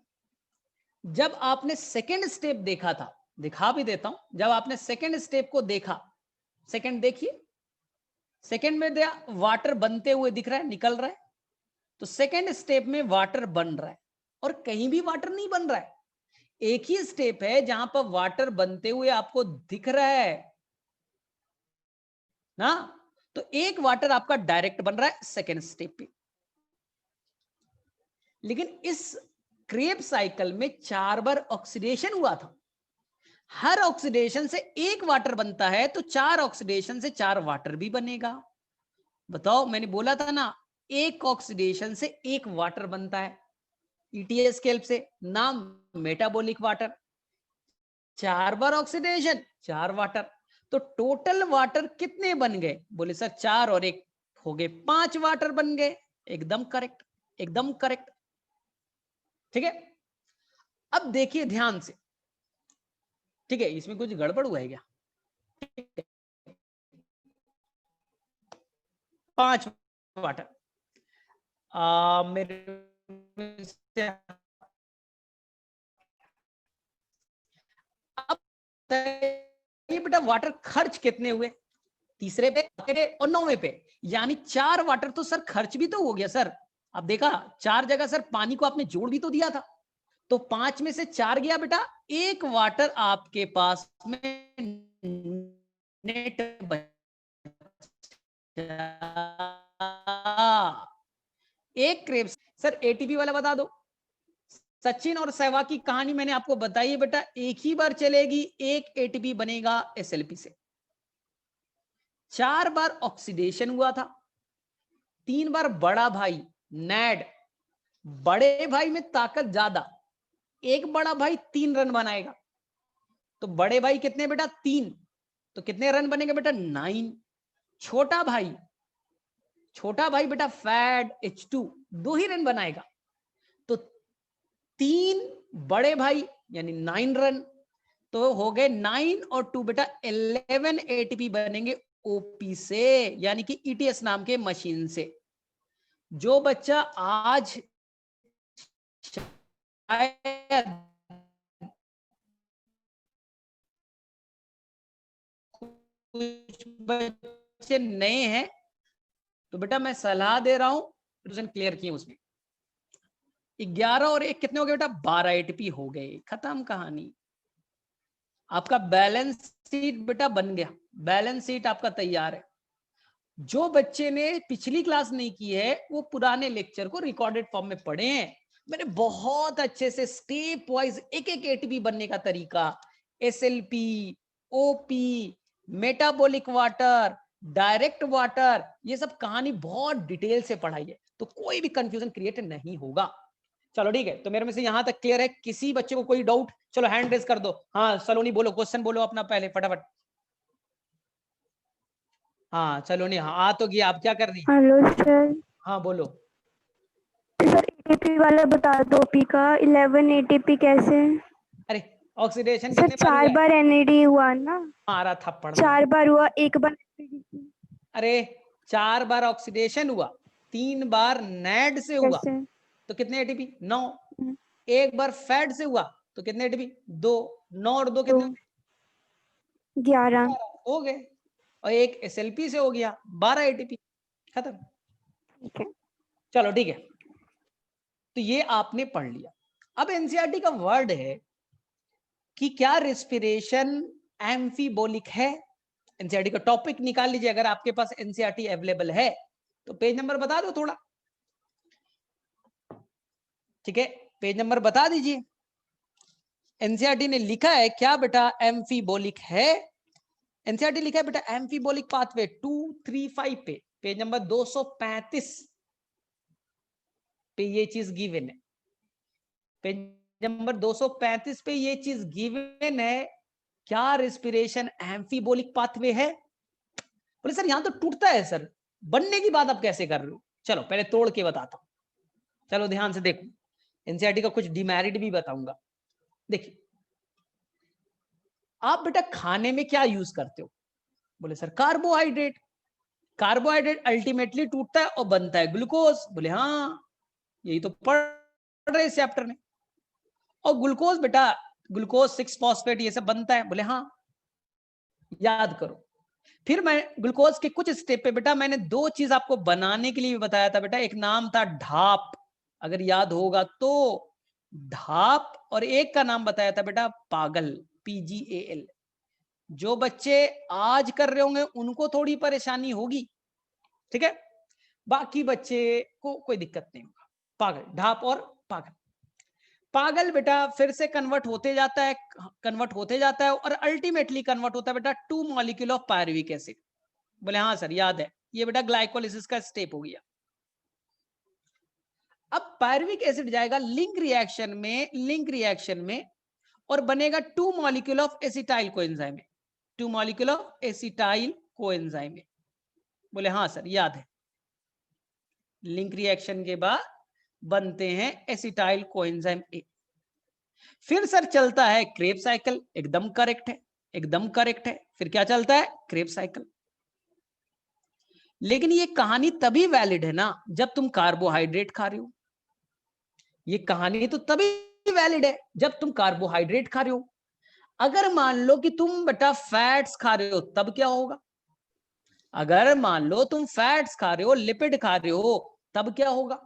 जब आपने सेकेंड स्टेप देखा था, दिखा भी देता हूं, जब आपने सेकेंड स्टेप को देखा, सेकेंड देखिए, सेकेंड में दिया वाटर बनते हुए दिख रहा है, निकल रहा है। तो सेकेंड स्टेप में वाटर बन रहा है, और कहीं भी वाटर नहीं बन रहा है। एक ही स्टेप है जहां पर वाटर बनते हुए आपको दिख रहा है ना। तो एक वाटर आपका डायरेक्ट बन रहा है सेकेंड स्टेप पे। लेकिन इस क्रेब्स साइकिल में 4 बार ऑक्सीडेशन हुआ था। हर ऑक्सीडेशन से एक वाटर बनता है, तो 4 ऑक्सीडेशन से 4 वाटर भी बनेगा। बताओ, मैंने बोला था ना, एक ऑक्सीडेशन से एक वाटर बनता है ईटीएस के हेल्प से, नाम मेटाबॉलिक वाटर। 4 बार ऑक्सीडेशन, 4 वाटर, तो टोटल वाटर कितने बन गए, बोले सर 4 और 1 हो गए 5 वाटर बन गए। एकदम करेक्ट, एकदम करेक्ट, ठीक है। अब देखिए ध्यान से, ठीक है, इसमें कुछ गड़बड़ हुआ है क्या, 5 वाटर मेरे से, अब ये बेटा वाटर खर्च कितने हुए, तीसरे पे और 9वें पे, यानी 4 वाटर तो सर खर्च भी तो हो गया सर। अब देखा 4 जगह सर पानी को आपने जोड़ भी तो दिया था, तो 5 में से 4 गया बेटा, एक वाटर आपके पास में नेट एक क्रेब्स। सर एटीपी वाला बता दो, सचिन और सहवाग की कहानी मैंने आपको बताई है बेटा, एक ही बार चलेगी, एक एटीपी बनेगा एसएलपी से। 4 बार ऑक्सीडेशन हुआ था, 3 बार बड़ा भाई नैड, बड़े भाई में ताकत ज्यादा, एक बड़ा भाई 3 रन बनाएगा, तो बड़े भाई कितने बेटा 3, तो कितने रन बनेंगे बेटा 9। छोटा भाई बेटा फैड H2 2 ही रन बनाएगा, तो 3 बड़े भाई यानी 9 रन, तो हो गए 9 और 2 बेटा 11 एटीपी बनेंगे ओपी से, यानी कि ईटीएस नाम के मशीन से। जो बच्चा आज शायद कुछ बच्चे नए हैं, तो बेटा मैं सलाह दे रहा हूं ट्यूशन क्लियर किए। उसमें 11 और 1 कितने हो गए बेटा? 12 एटीपी हो गए, खत्म कहानी। आपका बैलेंस शीट बेटा बन गया, बैलेंस शीट आपका तैयार है। जो बच्चे ने पिछली क्लास नहीं की है वो पुराने लेक्चर को रिकॉर्डेड फॉर्म में पढ़े हैं। मैंने बहुत अच्छे से स्टेप वाइज एक एक एटीपी बनने का तरीका, SLP, OP, metabolic water, direct water, ये सब कहानी बहुत डिटेल से पढ़ाई है, तो कोई भी कंफ्यूजन क्रिएट नहीं होगा। चलो ठीक है, तो मेरे में से यहां तक क्लियर है। किसी बच्चे को कोई डाउट? चलो हैंड रेज कर दो। हाँ सलोनी बोलो, क्वेश्चन बोलो अपना पहले फटाफट। हाँ सलोनी, हाँ आ तो गया, आप क्या कर रही? Hello sir. हाँ बोलो। सर एटीपी वाला बता दो, पी का 11 एटीपी कैसे? अरे ऑक्सीडेशन सर कितने बार 4 हुआ है? बार एनएडी हुआ ना? मारा थप्पड़ मार। 4 बार हुआ, 1 बार एसपीडीसी। अरे 4 बार ऑक्सीडेशन हुआ, 3 बार नेड से हुआ, कैसे? तो कितने एटीपी? 9। एक बार फैट से हुआ तो कितने एटीपी? 2। 9 और 2 तो कितने? 11। हो गए। और एक एसएलपी से हो गया 12 एटीपी, खत्म। ठीक है। चलो ठीक है, तो ये आपने पढ़ लिया। अब एनसीईआरटी का वर्ड है कि क्या रेस्पिरेशन एम्फीबोलिक है। एनसीईआरटी का टॉपिक निकाल लीजिए, अगर आपके पास एनसीईआरटी अवेलेबल है तो पेज नंबर बता दो थोड़ा। ठीक है, पेज नंबर बता दीजिए। एनसीईआरटी ने लिखा है क्या बेटा? एम्फीबोलिक है। एनसीईआरटी लिखा है बेटा एम्फीबोलिक पाथवे 235 पे, पेज नंबर 235 पे ये चीज गिवन है। पेज नंबर 235 पे ये चीज गिवन है। क्या रेस्पिरेशन एम्फीबोलिक पाथवे है? बोले सर यहां तो टूटता है सर, बनने की बात आप कैसे कर रहे हो? चलो पहले तोड़ के बताता हूं, चलो ध्यान से देखो। एनसीईआरटी का कुछ डिमेरिट भी बताऊंगा। देखिए, आप बेटा खाने में क्या यूज करते हो? बोले सर कार्बोहाइड्रेट। कार्बोहाइड्रेट अल्टीमेटली टूटता है और बनता है ग्लूकोज। बोले हाँ, यही तो पढ़ रहे इस चैप्टर में। और ग्लूकोज बेटा, ग्लूकोज 6 फॉस्फेट ये सब बनता है। बोले हाँ, याद करो। फिर मैं ग्लूकोज के कुछ स्टेप पे बेटा मैंने 2 चीज आपको बनाने के लिए भी बताया था बेटा। एक नाम था ढाप, अगर याद होगा तो, ढाप। और एक का नाम बताया था बेटा पागल, PGAL। जो बच्चे आज कर रहे होंगे उनको थोड़ी परेशानी होगी, ठीक है, बाकी बच्चे को कोई दिक्कत नहीं होगा। पागल, ढाप और पागल। पागल बेटा फिर से कन्वर्ट होते जाता है, कन्वर्ट होते जाता है और अल्टीमेटली कन्वर्ट होता है बेटा 2 मॉलिक्यूल ऑफ पायरुविक एसिड। बोले हाँ सर याद है, ये बेटा ग्लाइकोलिसिस का स्टेप हो गया। अब पायरुविक एसिड जाएगा लिंक रिएक्शन में और बनेगा 2 मॉलिक्यूल ऑफ एसिटाइल कोएंजाइम में, 2 मॉलिक्यूल ऑफ एसिटाइल कोएंजाइम में। बोले हाँ सर याद है, लिंक रिएक्शन के बाद बनते हैं एसिटाइल कोएंजाइम ए। फिर सर चलता है क्रेब्स साइकिल, एकदम करेक्ट है, एकदम करेक्ट है। फिर क्या चलता है? Krebs cycle. लेकिन ये कहानी तभी वैलिड है ना जब तुम कार्बोहाइड्रेट खा रहे हो। ये कहानी तो तभी वैलिड है जब तुम कार्बोहाइड्रेट खा रहे हो। अगर मान लो कि तुम बेटा फैट्स खा रहे हो तब क्या होगा? अगर मान लो तुम फैट्स खा रहे हो, लिपिड खा रहे हो, तब क्या होगा?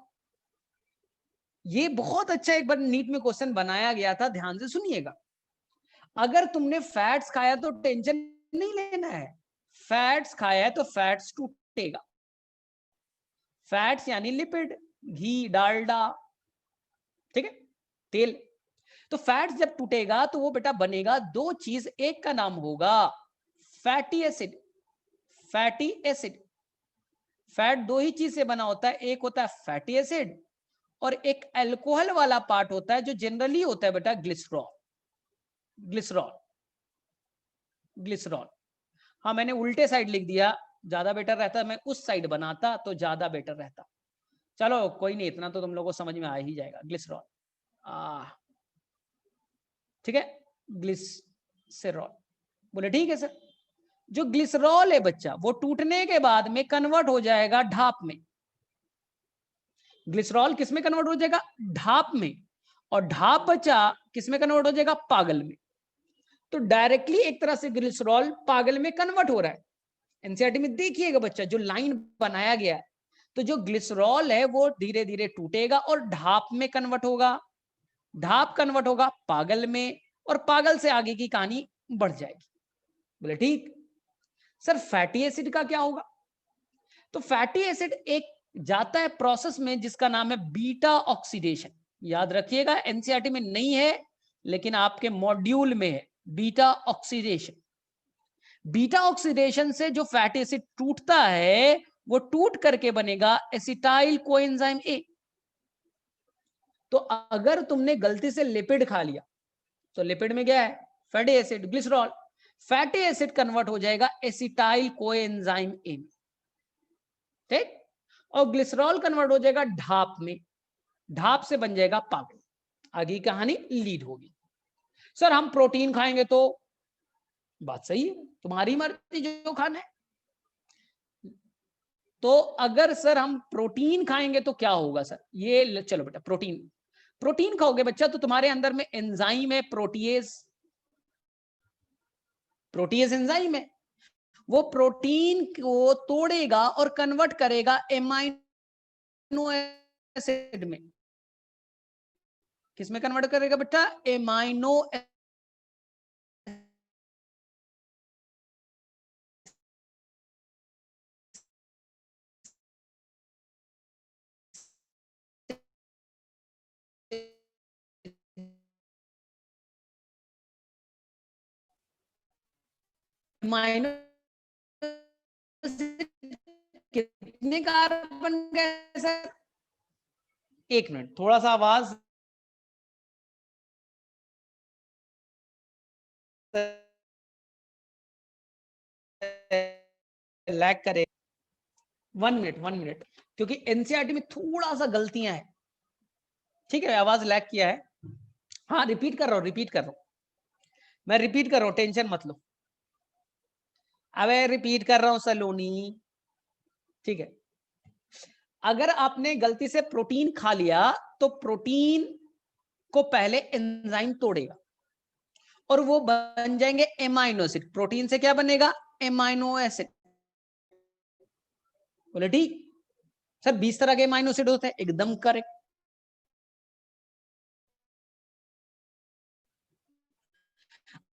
ये बहुत अच्छा एक बार नीट में क्वेश्चन बनाया गया था, ध्यान से सुनिएगा। अगर तुमने फैट्स खाया तो टेंशन नहीं लेना है, फैट्स खाया है तो फैट्स टूटेगा। फैट्स यानी लिपिड, घी, डालडा, ठीक है, तेल। तो फैट्स जब टूटेगा तो वो बेटा बनेगा 2 चीज, एक का नाम होगा fatty acid. Fatty acid, fat 2 ही चीज से बना होता है, एक होता है फैटी एसिड और एक अल्कोहल वाला पार्ट होता है जो जनरली होता है बेटा ग्लिसरॉल। Glycerol, glycerol. हाँ मैंने उल्टे साइड लिख दिया, ज्यादा बेटर रहता, मैं उस साइड बनाता तो ज्यादा बेटर रहता। चलो कोई नहीं, इतना तो तुम लोगों को समझ में आ ही जाएगा। ग्लिसरॉल, ठीक है, ग्लिसरॉल। बोले ठीक है सर। जो ग्लिसरॉल है बच्चा वो टूटने के बाद में कन्वर्ट हो जाएगा ढाप में। ग्लिसरॉल किस में कन्वर्ट हो जाएगा? ढाप में। और ढाप बच्चा किस में कन्वर्ट हो जाएगा? पागल में। तो डायरेक्टली एक तरह से ग्लिसरॉल पागल में कन्वर्ट हो रहा है। एनसीईआरटी में देखिएगा बच्चा जो लाइन बनाया गया है, तो जो ग्लिसरॉल है वो धीरे धीरे टूटेगा और ढाप में कन्वर्ट होगा, ढाप कन्वर्ट होगा पागल में, और पागल से आगे की कहानी बढ़ जाएगी। बोले ठीक। सर फैटी एसिड का क्या होगा? तो फैटी एसिड एक जाता है प्रोसेस में जिसका नाम है बीटा ऑक्सीडेशन। याद रखिएगा एनसीईआरटी में नहीं है लेकिन आपके मॉड्यूल में है बीटा ऑक्सीडेशन। बीटा ऑक्सीडेशन से जो फैटी एसिड टूटता है वो टूट करके बनेगा एसिटाइल कोएंजाइम ए। तो अगर तुमने गलती से लिपिड खा लिया तो लिपिड में क्या है? Fatty acid, glycerol. Fatty acid convert हो जाएगा एसिटाइल कोएंजाइम ए में, ठीक। और ग्लिसरॉल कन्वर्ट हो जाएगा ढाप में, ढाप से बन जाएगा पागल। आगे कहानी लीड होगी। सर हम प्रोटीन खाएंगे तो, बात सही है, तुम्हारी मर्जी जो खाना है। तो अगर सर हम प्रोटीन खाएंगे तो क्या होगा सर? ये चलो बेटा, प्रोटीन खाओगे बच्चा तो तुम्हारे अंदर में एंजाइम है प्रोटीएज एंजाइम है, वो प्रोटीन को तोड़ेगा और कन्वर्ट करेगा एमाइनो एसिड में। किसमें कन्वर्ट करेगा बेटा? एमाइनो एमाइनो कितने कार्बन गए सर? एक मिनट, थोड़ा सा आवाज लैग करे। 1 मिनट, क्योंकि एनसीईआरटी में थोड़ा सा गलतियां हैं, ठीक है। आवाज लैग किया है। हाँ रिपीट कर रहा हूं, मैं रिपीट कर रहा हूं, टेंशन मत लो। अबे रिपीट कर रहा हूं सलोनी, ठीक है। अगर आपने गलती से प्रोटीन खा लिया तो प्रोटीन को पहले एंजाइम तोड़ेगा और वो बन जाएंगे एमाइनो एसिड। प्रोटीन से क्या बनेगा? Amino acid. बोले ठीक। सर 20 तरह के एमाइनो एसिड होते हैं, एकदम करेक्ट।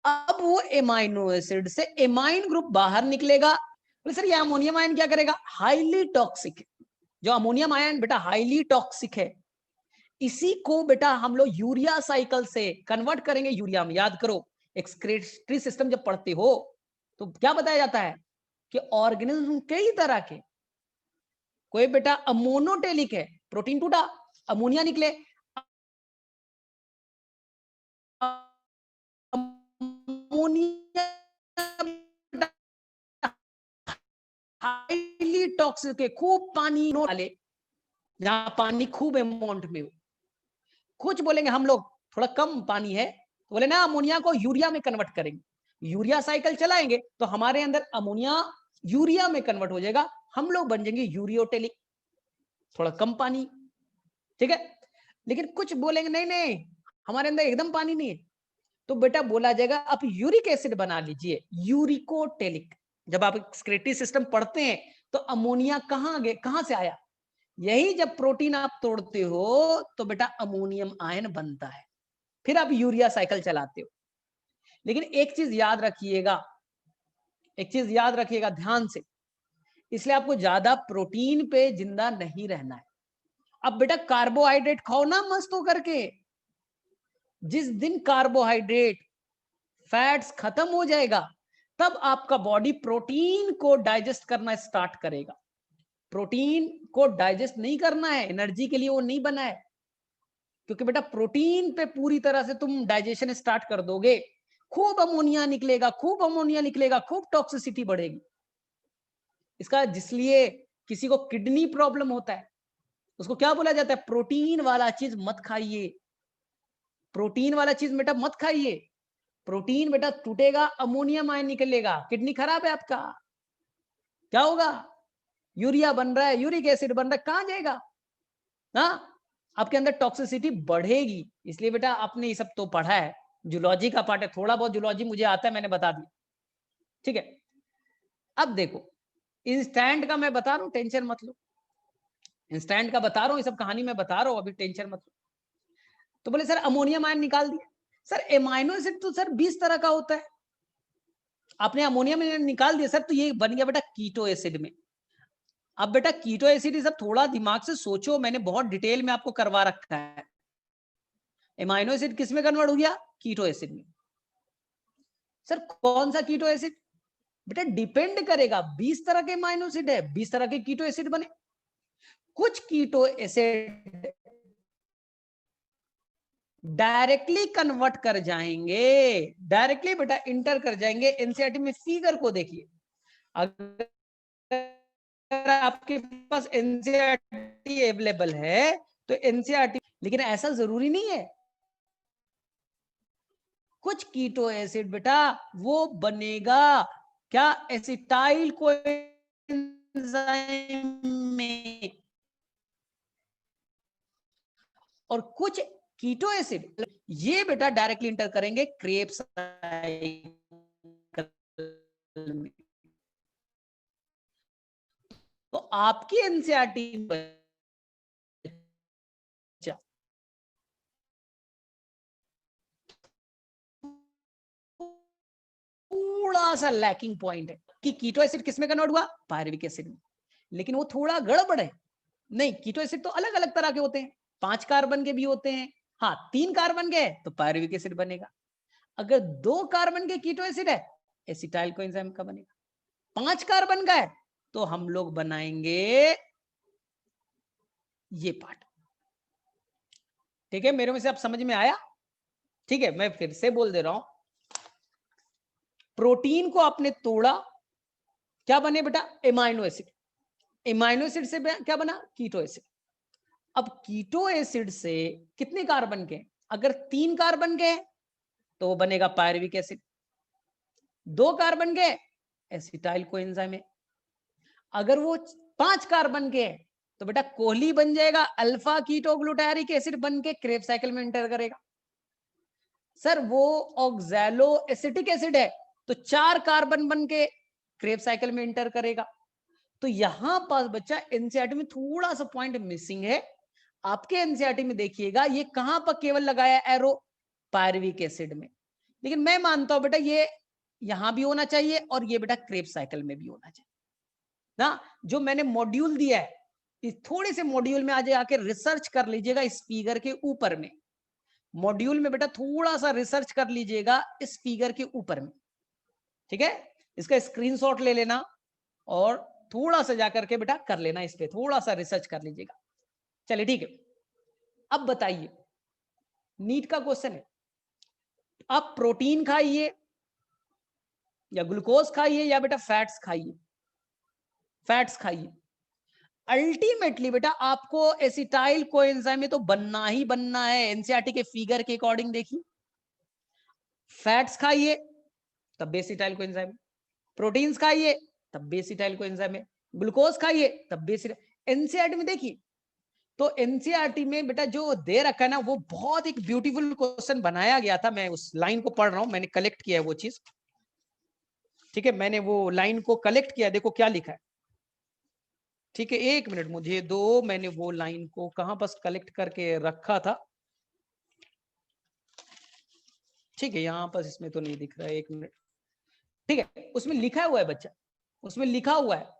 अब वो एमाइनो एसिड से एमाइन ग्रुप बाहर निकलेगा। बोले सर ये अमोनियम आयन क्या करेगा? हाईली टॉक्सिक है। जो अमोनियम आयन बेटा हाईली टॉक्सिक है, इसी को बेटा हम लोग यूरिया साइकिल से कन्वर्ट करेंगे यूरिया में। याद करो एक्सक्रीटरी सिस्टम जब पढ़ते हो तो क्या बताया जाता है कि ऑर्गेनिज्म कई तरह के, कोई बेटा अमोनोटेलिक है, प्रोटीन टूटा अमोनिया निकले, अमोनिया हाईली टॉक्सिक है, खूब पानी वाले, जहां पानी खूब अमाउंट में हो। कुछ बोलेंगे हम लोग थोड़ा कम पानी है तो बोले ना अमोनिया को यूरिया में कन्वर्ट करेंगे, यूरिया साइकिल चलाएंगे तो हमारे अंदर अमोनिया यूरिया में कन्वर्ट हो जाएगा, हम लोग बन जाएंगे यूरियोटेलिक, थोड़ा कम पानी, ठीक है। लेकिन कुछ बोलेंगे नहीं नहीं हमारे अंदर एकदम पानी नहीं है, तो बेटा बोला जाएगा आप यूरिक एसिड बना लीजिए, यूरिकोटेलिक। जब आप एक्सक्रीटरी सिस्टम पढ़ते हैं तो अमोनिया कहां से आया? यही जब प्रोटीन आप तोड़ते हो तो बेटा अमोनियम आयन बनता है, फिर आप यूरिया साइकिल चलाते हो। लेकिन एक चीज याद रखिएगा ध्यान से, इसलिए आपको ज्यादा प्रोटीन पे जिंदा नहीं रहना है। अब बेटा कार्बोहाइड्रेट खाओ ना मस्त होकर के, जिस दिन कार्बोहाइड्रेट फैट्स खत्म हो जाएगा तब आपका बॉडी प्रोटीन को डाइजेस्ट करना स्टार्ट करेगा। प्रोटीन को डाइजेस्ट नहीं करना है, एनर्जी के लिए वो नहीं बना है, क्योंकि बेटा प्रोटीन पे पूरी तरह से तुम डाइजेशन स्टार्ट कर दोगे, खूब अमोनिया निकलेगा, खूब टॉक्सिसिटी बढ़ेगी। इसका जिसलिए किसी को किडनी प्रॉब्लम होता है उसको क्या बोला जाता है? प्रोटीन वाला चीज मत खाइए, प्रोटीन वाला चीज बेटा मत खाइए। प्रोटीन बेटा टूटेगा, अमोनियम आयन निकलेगा, किडनी खराब है आपका, क्या होगा? यूरिया बन रहा है, यूरिक एसिड बन रहा है, कहां जाएगा ना? आपके अंदर टॉक्सिसिटी बढ़ेगी। इसलिए बेटा आपने ये सब तो पढ़ा है, जूलॉजी का पार्ट है, थोड़ा बहुत जूलॉजी मुझे आता है, मैंने बता दिया, ठीक है। अब देखो इंस्टेंट का मैं बता रहा हूं, टेंशन मत लो, इंस्टेंट का बता रहा हूं, ये सब कहानी मैं बता रहा हूं, अभी टेंशन मत लो। तो बोले सर अमोनियम आयन निकाल दिया। सर एमाइनो एसिड तो सर 20 तरह का होता है, आपने अमोनियम आयन निकाल दिया सर, तो ये बन गया बेटा कीटो एसिड में। अब बेटा कीटो एसिड सब थोड़ा दिमाग से सोचो, मैंने बहुत डिटेल में आपको करवा रखा है। एमाइनो एसिड किस में कन्वर्ट हो गया? कीटो एसिड में। सर कौन सा कीटो एसिड? बेटा डिपेंड करेगा, 20 तरह के एमाइनो एसिड है, 20 तरह के कीटो एसिड बने। कुछ कीटो एसिड डायरेक्टली कन्वर्ट कर जाएंगे, डायरेक्टली बेटा इंटर कर जाएंगे। एनसीईआरटी में फिगर को देखिए, अगर आपके पास एनसीईआरटी अवेलेबल है तो एनसीईआरटी, लेकिन ऐसा जरूरी नहीं है। कुछ कीटो एसिड बेटा वो बनेगा क्या? एसिटाइल कोएंजाइम में। और कुछ कीटो एसिड ये बेटा डायरेक्टली इंटर करेंगे क्रेब्स में। तो आपकी एनसीईआरटी थोड़ा सा लैकिंग पॉइंट है कि कीटो एसिड किसमें कन्वर्ट हुआ? पायरुविक एसिड में। लेकिन वो थोड़ा गड़बड़ है। नहीं, कीटो एसिड तो अलग अलग तरह के होते हैं, 5 कार्बन के भी होते हैं। हाँ 3 कार्बन के तो पायरुविक एसिड बनेगा। अगर 2 कार्बन के कीटो एसिड है, एसिटाइल कोएंजाइम का बनेगा। 5 कार्बन का है तो हम लोग बनाएंगे ये पार्ट। ठीक है, मेरे में से आप समझ में आया? ठीक है, मैं फिर से बोल दे रहा हूं, प्रोटीन को आपने तोड़ा, क्या बने बेटा? Amino acid. एमाइनो एसिड से क्या बना? Keto acid. अब कीटो एसिड से कितने कार्बन के? अगर 3 कार्बन के तो वो बनेगा पायरुविक एसिड, 2 कार्बन के एसिटाइल कोएंजाइम है। अगर वो 5 कार्बन के तो बेटा कोहली बन जाएगा, अल्फा कीटोग्लूटारिक एसिड बन के क्रेब साइकिल में एंटर करेगा। सर वो ऑक्सैलो एसिटिक एसिड है तो 4 कार्बन बन के क्रेब साइकिल में एंटर करेगा। तो यहां पास बच्चा एनसीईआरटी में थोड़ा सा पॉइंट मिसिंग है। आपके एनसीईआरटी में देखिएगा ये कहां पर केवल लगाया एरो? पायरुविक एसिड में। लेकिन मैं मानता हूं बेटा ये यहां भी होना चाहिए और ये बेटा क्रेब साइकिल में भी होना चाहिए ना। जो मैंने मॉड्यूल दिया है, इस थोड़े से मॉड्यूल में आज आके रिसर्च कर लीजिएगा इस फिगर के ऊपर में। मॉड्यूल में बेटा थोड़ा सा रिसर्च कर लीजिएगा इस फिगर के ऊपर में, ठीक है। इसका स्क्रीनशॉट ले लेना और थोड़ा सा जाकर के बेटा कर लेना, इस पे थोड़ा सा रिसर्च कर लीजिएगा। चलिए ठीक है, अब बताइए, नीट का क्वेश्चन है, आप प्रोटीन खाइए या ग्लूकोज खाइए या बेटा फैट्स खाइए, फैट्स खाइए, अल्टीमेटली बेटा आपको एसिटाइल कोएंजाइम में तो बनना ही बनना है। एनसीईआरटी के फिगर के अकॉर्डिंग देखिए, फैट्स खाइए तब भी एसिटाइल कोएंजाइम, प्रोटीन्स खाइए तब भी एसिटाइल कोएंजाइम है, ग्लूकोज खाइए तब भी एनसीईआरटी में देखिए। तो एनसीईआरटी में बेटा जो दे रखा है ना, वो बहुत एक ब्यूटीफुल क्वेश्चन बनाया गया था। मैं उस लाइन को पढ़ रहा हूं, मैंने कलेक्ट किया है वो चीज, ठीक है। मैंने वो लाइन को कलेक्ट किया, देखो क्या लिखा है, ठीक है। एक मिनट मुझे दो, मैंने वो लाइन को कहां पर कलेक्ट करके रखा था, ठीक है। यहां पर इसमें तो नहीं दिख रहा है, एक मिनट, ठीक है। उसमें लिखा हुआ है बच्चा, उसमें लिखा हुआ है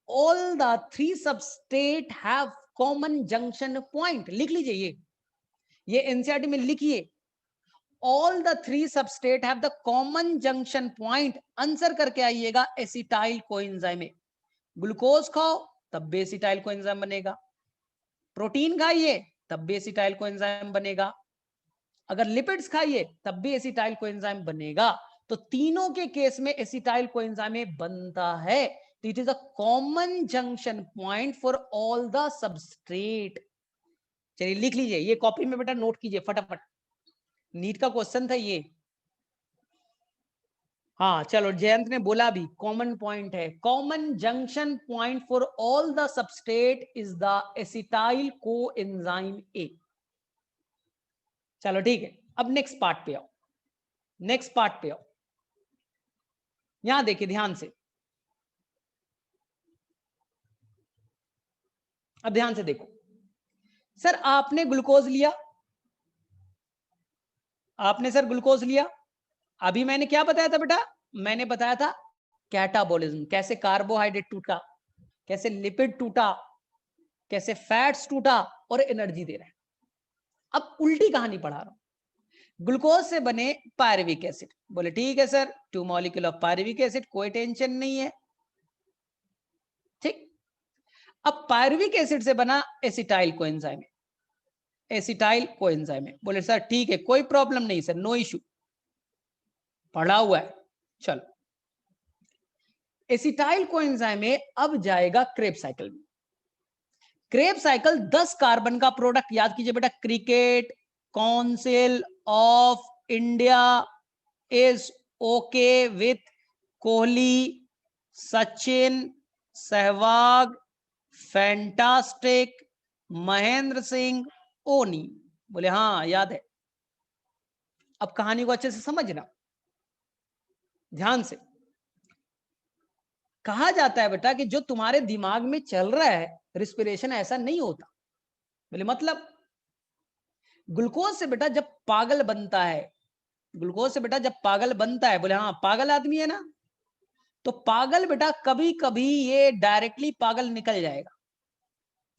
all the 3 substrate have common junction point. लिख लीजिए, ये एनसीईआरटी में लिखिए, all the 3 substrate have the common junction point. Answer करके आइएगा एसिटाइल कोएंजाइम में। ग्लूकोज खाओ तब भी एसिटाइल कोएंजाइम बनेगा, प्रोटीन खाइए तब भी एसिटाइल कोएंजाइम बनेगा, अगर लिपिड्स खाइए तब भी एसिटाइल कोएंजाइम बनेगा। तो तीनों के केस में एसिटाइल कोएंजाइम बनता है। तो it is a common junction point for all the substrate. चलिए लिख लीजिए, ये कॉपी में बेटा नोट कीजिए फटाफट, नीट का क्वेश्चन था ये। हाँ चलो, जयंत ने बोला भी कॉमन पॉइंट है, common junction point for all the substrate is the acetyl coenzyme A. चलो ठीक है, अब नेक्स्ट पार्ट पे आओ, नेक्स्ट पार्ट पे आओ। यहां देखिए ध्यान से, अब ध्यान से देखो। सर आपने ग्लूकोज लिया, आपने सर ग्लूकोज लिया, अभी मैंने क्या बताया था बेटा, मैंने बताया था कैटाबॉलिज्म, कैसे कार्बोहाइड्रेट टूटा, कैसे लिपिड टूटा, कैसे फैट्स टूटा और एनर्जी दे रहा है। अब उल्टी कहानी पढ़ा रहा हूं। ग्लूकोज से बने पायरुविक एसिड, बोले ठीक है sir 2 molecule of pyruvic acid, कोई टेंशन नहीं है, ठीक। अब पायरुविक एसिड से बना एसिटाइल कोएंजाइम, एसिटाइल कोएंजाइम, बोले सर ठीक है कोई प्रॉब्लम नहीं सर, नो इशू, पढ़ा हुआ है। चलो, एसिटाइल कोएंजाइम में अब जाएगा क्रेब साइकिल में। क्रेब साइकिल 10 कार्बन का प्रोडक्ट, याद कीजिए बेटा, cricket council of India is okay with Kohli, Sachin, Sehwag, fantastic, Mahendra Singh, ओनी। बोले हाँ याद है। अब कहानी को अच्छे से समझना ध्यान से। कहा जाता है बेटा कि जो तुम्हारे दिमाग में चल रहा है रिस्पिरेशन, ऐसा नहीं होता। बोले मतलब, ग्लूकोज से बेटा जब पागल बनता है, ग्लूकोज से बेटा जब पागल बनता है, बोले हाँ पागल आदमी है ना, तो पागल बेटा कभी कभी ये डायरेक्टली पागल निकल जाएगा।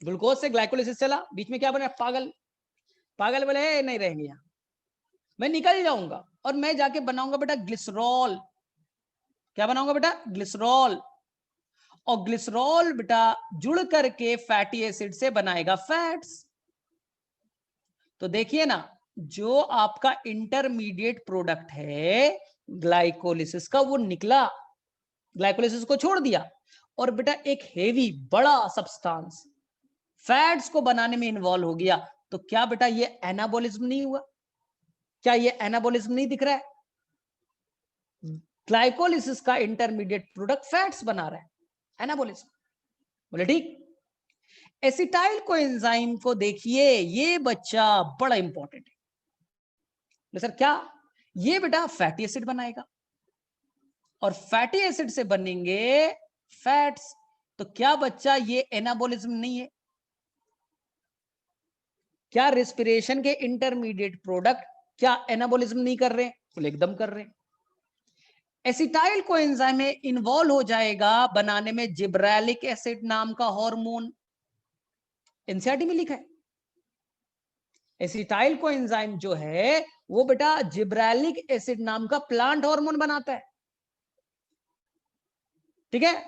ग्लूकोज से ग्लाइकोलिसिस चला, बीच में क्या बना, पागल, पागल बोले नहीं रहेंगे यहां, मैं निकल जाऊंगा और मैं जाके बनाऊंगा बेटा ग्लिसरॉल। क्या बनाऊंगा बेटा, ग्लिसरॉल। और ग्लिसरॉल बेटा जुड़ करके फैटी एसिड से बनाएगा फैट्स। तो देखिए ना, जो आपका इंटरमीडिएट प्रोडक्ट है ग्लाइकोलिसिस का, वो निकला, ग्लाइकोलिसिस को छोड़ दिया और बेटा एक हेवी बड़ा सब्सटेंस फैट्स को बनाने में इन्वॉल्व हो गया। तो क्या बेटा ये एनाबॉलिज्म नहीं हुआ? क्या ये एनाबॉलिज्म नहीं दिख रहा है? ग्लाइकोलिसिस का इंटरमीडिएट प्रोडक्ट फैट्स बना रहा है, एनाबॉलिज्म। बोले ठीक। एसिटाइल कोएंजाइम को देखिए, ये बच्चा बड़ा इंपॉर्टेंट है। सर क्या? ये बेटा फैटी एसिड बनाएगा और फैटी एसिड से बनेंगे फैट्स। तो क्या बच्चा ये एनाबॉलिज्म नहीं है? क्या रेस्पिरेशन के इंटरमीडिएट प्रोडक्ट क्या एनाबॉलिज्म नहीं कर रहे? बोले एकदम कर रहे हैं। एसिटाइल कोएंजाइम में इन्वॉल्व हो जाएगा बनाने में जिब्रेलिक एसिड नाम का हार्मोन, एनसीईआरटी में लिखा है। एसिटाइल कोएंजाइम जो है वो बेटा जिब्रेलिक एसिड नाम का प्लांट हार्मोन बनाता है, ठीक है।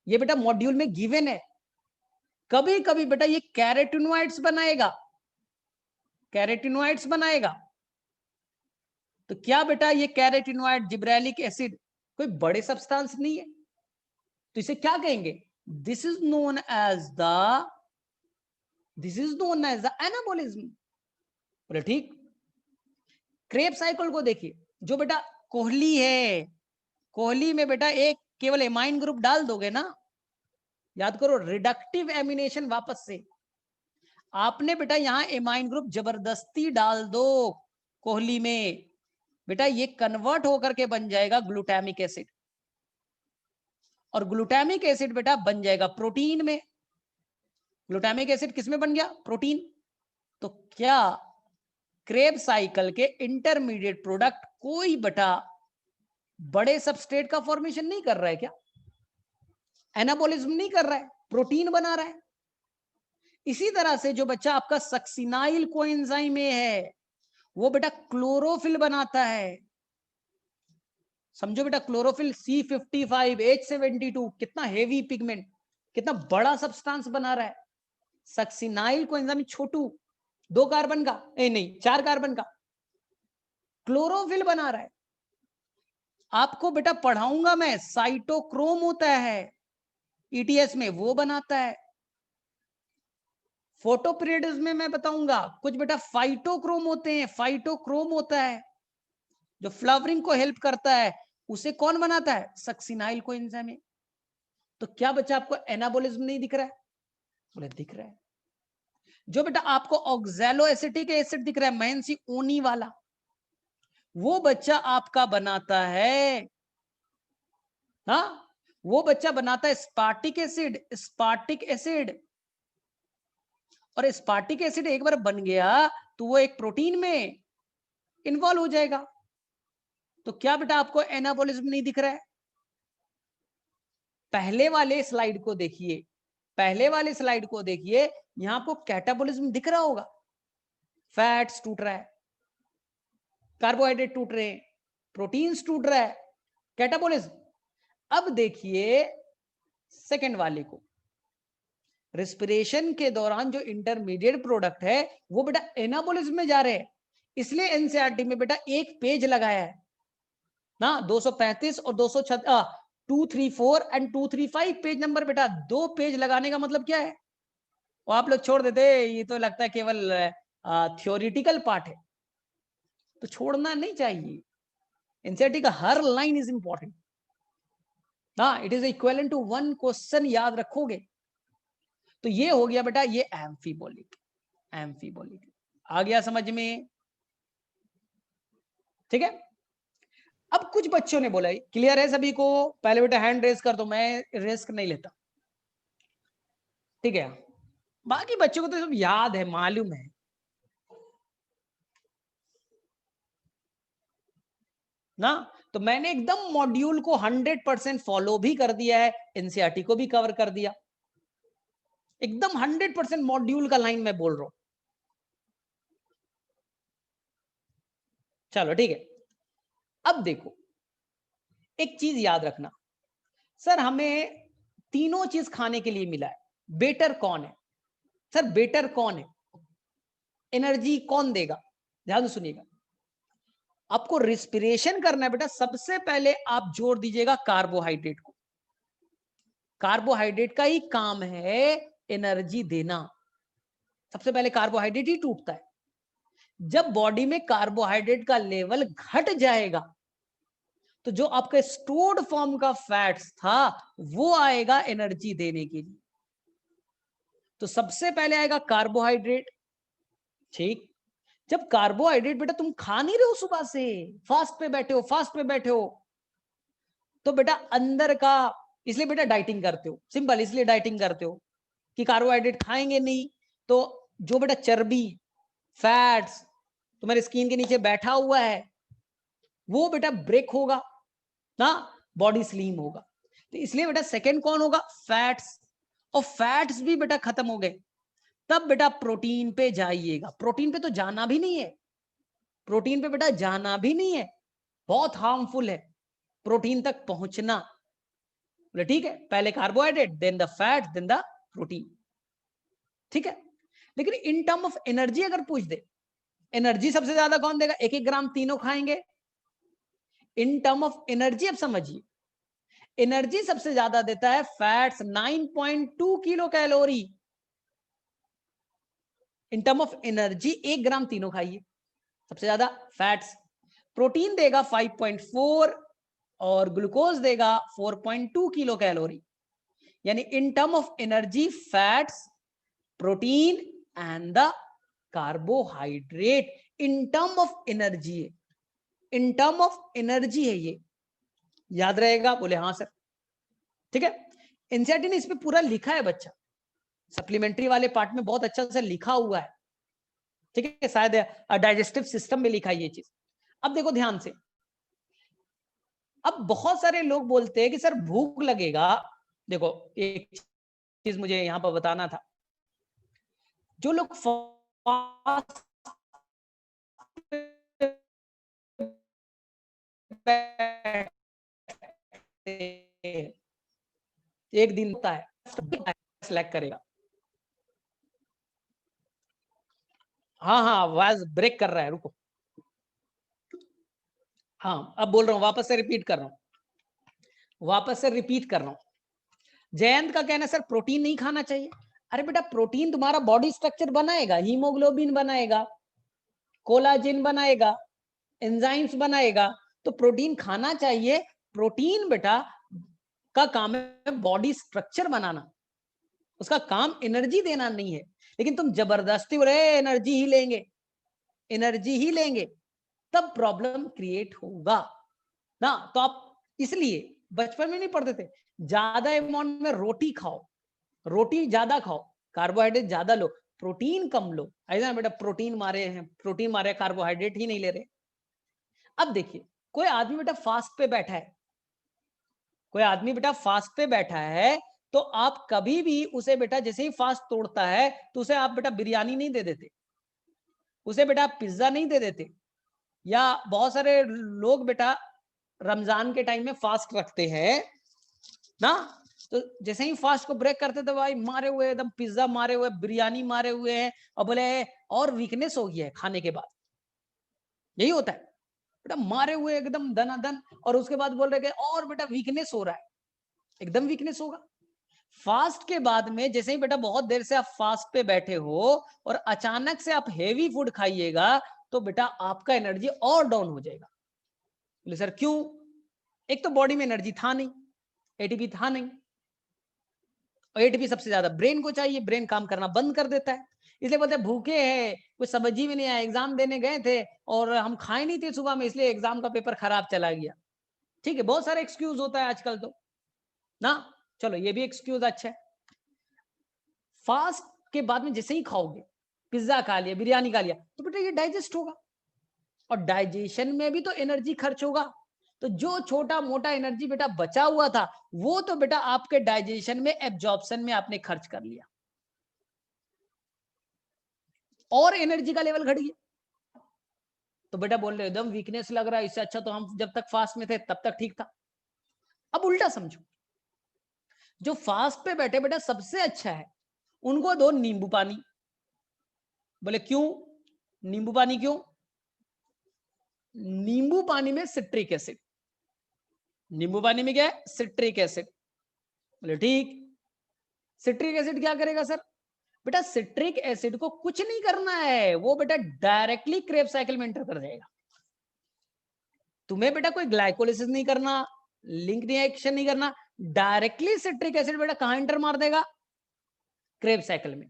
ये बेटा मॉड्यूल में गिवन है। कभी कभी बेटा ये कैरोटीनॉइड्स बनाएगा, कैरोटीनॉइड्स बनाएगा। तो क्या बेटा ये कैरोटीनॉइड जिब्रेलिक एसिड कोई बड़े सब्सटेंस नहीं है? तो इसे क्या कहेंगे? This is known as the anabolism. बोले ठीक। क्रेब साइकिल को देखिए, जो बेटा कोहली है, कोहली में बेटा एक केवल एमाइन ग्रुप डाल दोगे ना, याद करो रिडक्टिव एमिनेशन वापस से, आपने बेटा यहां एमाइन ग्रुप जबरदस्ती डाल दो कोहली में, बेटा ये कन्वर्ट होकर के बन जाएगा ग्लूटामिक एसिड, और ग्लूटामिक एसिड बेटा बन जाएगा प्रोटीन में। ग्लूटामिक एसिड किस में बन गया? प्रोटीन। तो क्या क्रेब साइकिल के इंटरमीडिएट प्रोडक्ट कोई बेटा बड़े सबस्ट्रेट का फॉर्मेशन नहीं कर रहा है? क्या एनाबॉलिज्म नहीं कर रहा है, प्रोटीन बना रहा है। इसी तरह से जो बच्चा आपका सक्सिनाइल कोएंजाइम में है, वो बेटा क्लोरोफिल बनाता है। समझो बेटा, क्लोरोफिल C55 H72 कितना हेवी पिगमेंट, कितना बड़ा सब्सटेंस बना रहा है। सक्सिनाइल कोएंजाइम छोटू 2 कार्बन का, नहीं 4 कार्बन का क्लोरोफिल बना रहा है। आपको बेटा पढ़ाऊंगा मैं, साइटोक्रोम होता है ईटीएस में, वो बनाता है। फोटो पीरियड्स में मैं बताऊंगा, कुछ बेटा फाइटोक्रोम होते हैं, फाइटोक्रोम होता है जो फ्लावरिंग को हेल्प करता है, उसे कौन बनाता है? सक्सिनाइल कोएंजाइम है। तो क्या बच्चा आपको एनाबोलिज्म नहीं दिख रहा है? बोले दिख रहा है। जो बेटा आपको ऑक्सैलो एसिटिक एसिड दिख रहा है, मेन सी ओनी वाला, वो बच्चा आपका बनाता है, हाँ, वो बच्चा बनाता है स्पार्टिक एसिड। स्पार्टिक एसिड, और स्पार्टिक एसिड एक बार बन गया तो वो एक प्रोटीन में इन्वॉल्व हो जाएगा। तो क्या बेटा आपको एनाबोलिज्म नहीं दिख रहा है? पहले वाले स्लाइड को देखिए, पहले वाले स्लाइड को देखिए, यहां आपको कैटाबोलिज्म दिख रहा होगा। फैट्स टूट रहा है, कार्बोहाइड्रेट टूट रहे हैं, प्रोटीन्स टूट रहा है, कैटाबोलिज्म। अब देखिए सेकंड वाले को, रेस्पिरेशन के दौरान जो इंटरमीडिएट प्रोडक्ट है वो बेटा एनाबोलिज्म में जा रहे हैं। इसलिए एनसीईआरटी में बेटा एक पेज लगाया है ना, 235 और 234 एंड 235 पेज नंबर। बेटा 2 पेज लगाने का मतलब क्या है? वो आप लोग छोड़ देते, ये तो लगता है केवल थ्योरिटिकल पार्ट है, तो छोड़ना नहीं चाहिए। एनसीईआरटी का हर लाइन इज इंपॉर्टेंट ना, it is equivalent to 1 question, याद रखोगे। तो ये हो गया बेटा ये एम्फीबोलिक। एम्फीबोलिक आ गया समझ में? ठीक है। अब कुछ बच्चों ने बोला क्लियर है सभी को? पहले बेटा हैंड रेस कर दो, मैं रिस्क नहीं लेता, ठीक है। बाकी बच्चों को तो सब याद है, मालूम है ना। तो मैंने एकदम मॉड्यूल को 100% फॉलो भी कर दिया है, एनसीईआरटी को भी कवर कर दिया, एकदम 100% मॉड्यूल का लाइन में बोल रहा हूं। चलो ठीक है। अब देखो एक चीज याद रखना, सर हमें तीनों चीज खाने के लिए मिला है, बेटर कौन है? सर बेटर कौन है? एनर्जी कौन देगा? ध्यान से सुनिएगा, आपको रिस्पिरेशन करना है बेटा, सबसे पहले आप जोर दीजिएगा कार्बोहाइड्रेट को। कार्बोहाइड्रेट का ही काम है एनर्जी देना, सबसे पहले कार्बोहाइड्रेट ही टूटता है। जब बॉडी में कार्बोहाइड्रेट का लेवल घट जाएगा तो जो आपका स्टोर्ड फॉर्म का फैट्स था वो आएगा एनर्जी देने के लिए। तो सबसे पहले आएगा कार्बोहाइड्रेट, ठीक। जब कार्बोहाइड्रेट बेटा तुम खा नहीं रहे हो, सुबह से फास्ट पे बैठे हो, फास्ट पे बैठे हो, तो बेटा अंदर का, इसलिए बेटा डाइटिंग करते हो, सिंपल इसलिए डाइटिंग करते हो कि कार्बोहाइड्रेट खाएंगे नहीं तो जो बेटा चर्बी फैट्स तुम्हारे स्किन के नीचे बैठा हुआ है वो बेटा ब्रेक होगा ना, बॉडी स्लिम होगा। तो इसलिए बेटा सेकंड कौन होगा? फैट्स। और फैट्स भी बेटा खत्म हो गए तब बेटा प्रोटीन पे जाइएगा। प्रोटीन पे तो जाना भी नहीं है, प्रोटीन पे बेटा जाना भी नहीं है, बहुत हार्मफुल है प्रोटीन तक पहुंचना। बोले ठीक है, पहले carbohydrate, then the fat, then the protein, ठीक है। लेकिन इन टर्म ऑफ एनर्जी अगर पूछ दे, एनर्जी सबसे ज्यादा कौन देगा? 1-1 ग्राम तीनों खाएंगे। इन टर्म ऑफ एनर्जी अब समझिए, एनर्जी सबसे ज्यादा देता है fats, 9.2 kilo calorie. In term of energy 1 ग्राम तीनों खाइए, सबसे ज्यादा फैट्स। प्रोटीन देगा 5.4 और ग्लूकोज देगा 4.2 किलो कैलोरी। यानी in term of energy fats, protein and the carbohydrate. In term of energy है, इन टर्म ऑफ एनर्जी है, ये याद रहेगा? बोले हाँ सर, ठीक है। एनसीईआरटी ने इस पे पूरा लिखा है बच्चा, सप्लीमेंट्री वाले पार्ट में बहुत अच्छा से लिखा हुआ है, ठीक है। शायद डाइजेस्टिव सिस्टम में लिखा है ये चीज। अब देखो ध्यान से, अब बहुत सारे लोग बोलते हैं कि सर भूख लगेगा। देखो एक चीज मुझे यहां पर बताना था, जो लोग फास्ट एक दिन होता है सिलेक्ट करेगा। हाँ हाँ आवाज ब्रेक कर रहा है, रुको। हाँ अब बोल रहा हूं, वापस से रिपीट कर रहा हूं, वापस से रिपीट कर रहा हूं। जयंत का कहना है सर प्रोटीन नहीं खाना चाहिए। अरे बेटा प्रोटीन तुम्हारा बॉडी स्ट्रक्चर बनाएगा, हीमोग्लोबिन बनाएगा, कोलाजिन बनाएगा, एंजाइम्स बनाएगा, तो प्रोटीन खाना चाहिए प्रोटीन बेटा का काम है बॉडी स्ट्रक्चर बनाना, उसका काम एनर्जी देना नहीं है। लेकिन तुम जबरदस्ती बोले एनर्जी ही लेंगे, एनर्जी ही लेंगे, तब प्रॉब्लम क्रिएट होगा ना। तो आप इसलिए बचपन में नहीं पढ़ते थे, ज्यादा अमाउंट में रोटी खाओ, रोटी ज्यादा खाओ, कार्बोहाइड्रेट ज्यादा लो, प्रोटीन कम लो। ऐसा बेटा प्रोटीन मारे हैं, प्रोटीन मारे, कार्बोहाइड्रेट ही नहीं ले रहे। अब देखिए कोई आदमी बेटा फास्ट पे बैठा है, कोई आदमी बेटा फास्ट पे बैठा है, तो आप कभी भी उसे बेटा जैसे ही फास्ट तोड़ता है तो उसे आप बेटा बिरयानी नहीं दे देते, उसे बेटा आप पिज्जा नहीं दे देते। या बहुत सारे लोग बेटा रमजान के टाइम में फास्ट रखते हैं ना, तो जैसे ही फास्ट को ब्रेक करते थे भाई मारे हुए एकदम पिज्जा मारे हुए, बिरयानी मारे हुए हैं, और बोले और वीकनेस हो गया है खाने के बाद। यही होता है बेटा, मारे हुए एकदम दनादन, और उसके बाद बोल रहे कि और बेटा वीकनेस हो रहा है, एकदम वीकनेस होगा। फास्ट के बाद में जैसे ही बेटा बहुत देर से आप फास्ट पे बैठे हो और अचानक से आप हेवी फूड खाइएगा, तो बेटा आपका एनर्जी और डाउन हो जाएगा। बोले सर क्यों? एक तो बॉडी में एनर्जी था नहीं, एटीपी था नहीं, और एटीपी सबसे ज्यादा ब्रेन को चाहिए, ब्रेन काम करना बंद कर देता है। इसलिए बोलते हैं भूखे हैं, कुछ समझ ही में नहीं आया, एग्जाम देने गए थे और हम खाए नहीं थे सुबह में, इसलिए एग्जाम का पेपर खराब चला गया। ठीक है, बहुत सारे एक्सक्यूज होता है आजकल तो ना, चलो ये भी एक्सक्यूज अच्छा है। फास्ट के बाद में जैसे ही खाओगे, पिज्जा खा लिया, बिरयानी खा लिया, तो बेटा ये डाइजेस्ट होगा, और डाइजेशन में भी तो एनर्जी खर्च होगा। तो जो छोटा मोटा एनर्जी बेटा बचा हुआ था, वो तो बेटा आपके डाइजेशन में, एब्जॉर्प्शन में आपने खर्च कर लिया, और एनर्जी का लेवल घट गया। तो बेटा बोल रहे एकदम वीकनेस लग रहा है, इससे अच्छा तो हम जब तक फास्ट में थे तब तक ठीक था। अब उल्टा समझो, जो फास्ट पे बैठे बेटा सबसे अच्छा है, उनको दो नींबू पानी। बोले क्यों नींबू पानी क्यों? नींबू पानी में सिट्रिक एसिड, नींबू पानी में क्या है? Citric acid. बोले ठीक, सिट्रिक एसिड क्या करेगा सर? बेटा सिट्रिक एसिड को कुछ नहीं करना है, वो बेटा डायरेक्टली क्रेब्स साइकिल में एंटर कर जाएगा। तुम्हें बेटा कोई ग्लाइकोलिसिस नहीं करना, लिंक रिएक्शन नहीं करना, डायरेक्टली सिट्रिक एसिड बेटा कहां एंटर मार देगा? क्रेब्स साइकिल में।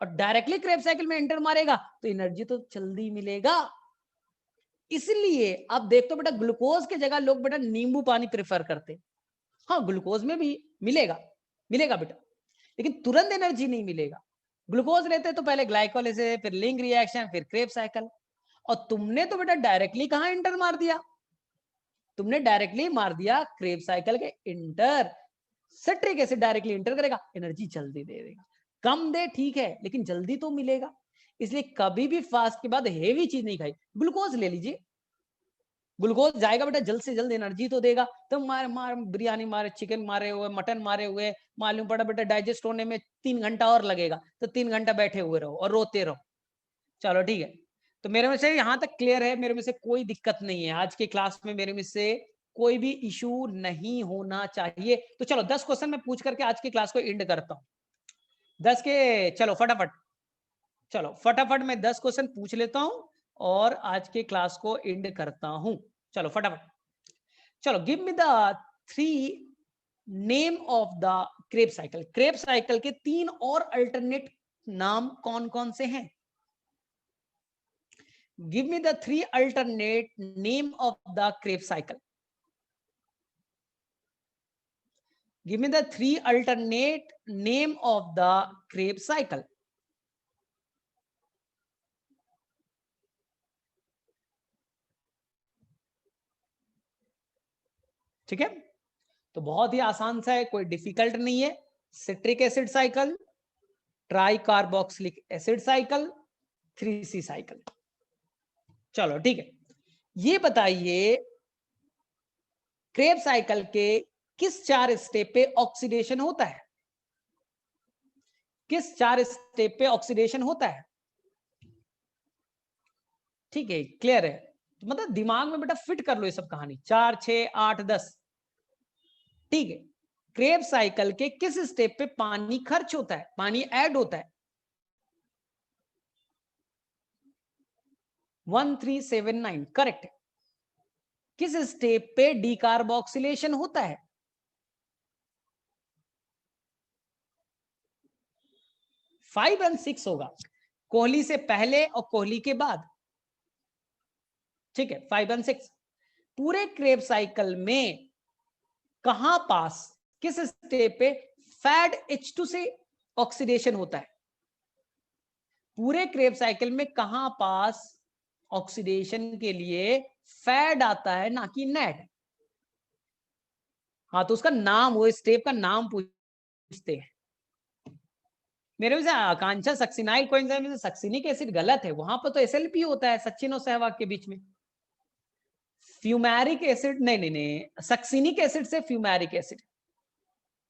और डायरेक्टली क्रेब्स साइकिल में एंटर मारेगा तो एनर्जी तो जल्दी मिलेगा। इसलिए आप देखते हो बेटा ग्लूकोज के जगह लोग बेटा नींबू पानी प्रेफर करते। हाँ ग्लूकोज में भी मिलेगा, मिलेगा बेटा, लेकिन तुरंत एनर्जी नहीं मिलेगा। ग्लूकोज लेते तो पहले ग्लाइकोलिसिस, फिर लिंक रिएक्शन, फिर क्रेब्स साइकिल। और तुमने तो बेटा डायरेक्टली कहां एंटर मार दिया? तुमने डायरेक्टली मार दिया क्रेब्स साइकिल के inter. Citric acid directly inter करेगा, एनर्जी जल्दी दे देगा, कम दे ठीक है लेकिन जल्दी तो मिलेगा। इसलिए कभी भी फास्ट के बाद हेवी चीज नहीं खाई। ग्लूकोज ले लीजिए, ग्लूकोज जाएगा बेटा जल्द से जल्द एनर्जी तो देगा। तो मार बिरयानी मारे, चिकन मारे हुए, मटन मारे हुए, मालूम पड़ा बेटा डाइजेस्ट होने में 3 घंटा और लगेगा, तो 3 घंटा बैठे हुए रहो और रोते रहो। चलो ठीक है, तो मेरे में से यहां तक क्लियर है, मेरे में से कोई दिक्कत नहीं है आज की क्लास में, मेरे में से कोई भी इशू नहीं होना चाहिए। तो चलो 10 क्वेश्चन मैं पूछ करके आज की क्लास को एंड करता हूं। 10 के चलो फटाफट, चलो फटाफट मैं 10 क्वेश्चन पूछ लेता हूं और आज के क्लास को एंड करता हूं। चलो फटाफट, चलो give me the 3 name of the Krebs cycle. Krebs cycle के 3 और अल्टरनेट नाम कौन कौन से हैं? Give me the 3 alternate name of the Krebs cycle. Give me the 3 alternate name of the Krebs cycle. ठीक है, तो बहुत ही आसान सा है, कोई डिफिकल्ट नहीं है। Citric acid cycle, try carboxylic acid cycle, 3C cycle. चलो ठीक है, ये बताइए क्रेब्स साइकिल के किस 4 स्टेप पे ऑक्सीडेशन होता है? किस 4 स्टेप पे ऑक्सीडेशन होता है? ठीक है, क्लियर है, तो मतलब दिमाग में बेटा फिट कर लो ये सब कहानी। 4, 6, 8, 10। ठीक है, क्रेब्स साइकिल के किस स्टेप पे पानी खर्च होता है, पानी ऐड होता है? 1379 करेक्ट है। किस स्टेप पे डीकार्बोक्सिलेशन होता है? 5 और 6 होगा, कोहली से पहले और कोहली के बाद। ठीक है, 5 और 6 पूरे क्रेब साइकिल में कहां पास, किस स्टेप पे फैड H2 से ऑक्सीडेशन होता है? पूरे क्रेब साइकिल में कहां पास ऑक्सीडेशन के लिए फैड आता है, ना कि नेड? हाँ, तो उसका नाम, वो स्टेप का नाम पूछते हैं मेरे से। आकांक्षा सक्सिनाइल कोएंजाइम में सक्सिनिक एसिड गलत है, वहां पर तो SLP होता है सचिन और सहवाग के बीच में। फ्यूमैरिक एसिड नहीं, सक्सिनिक एसिड से फ्यूमैरिक एसिड,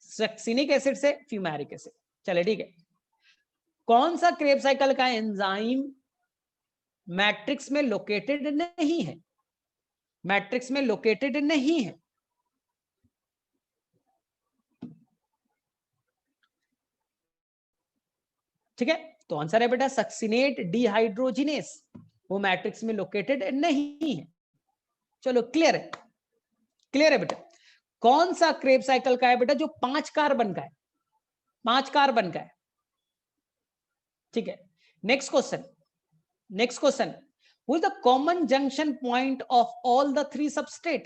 सक्सिनिक एसिड से फ्यूमैरिक एसिड। चले ठीक है। कौन सा क्रेब साइकिल का एंजाइम मैट्रिक्स में लोकेटेड नहीं है? मैट्रिक्स में लोकेटेड नहीं है। ठीक है, तो आंसर है बेटा सक्सिनेट डिहाइड्रोजिनेस, वो मैट्रिक्स में लोकेटेड नहीं है। चलो क्लियर है, क्लियर है बेटा। कौन सा क्रेब साइकिल का है बेटा जो 5 कार्बन का है? 5 कार्बन का है। ठीक है, next question, next question, who is the common junction point of all the 3 substrate?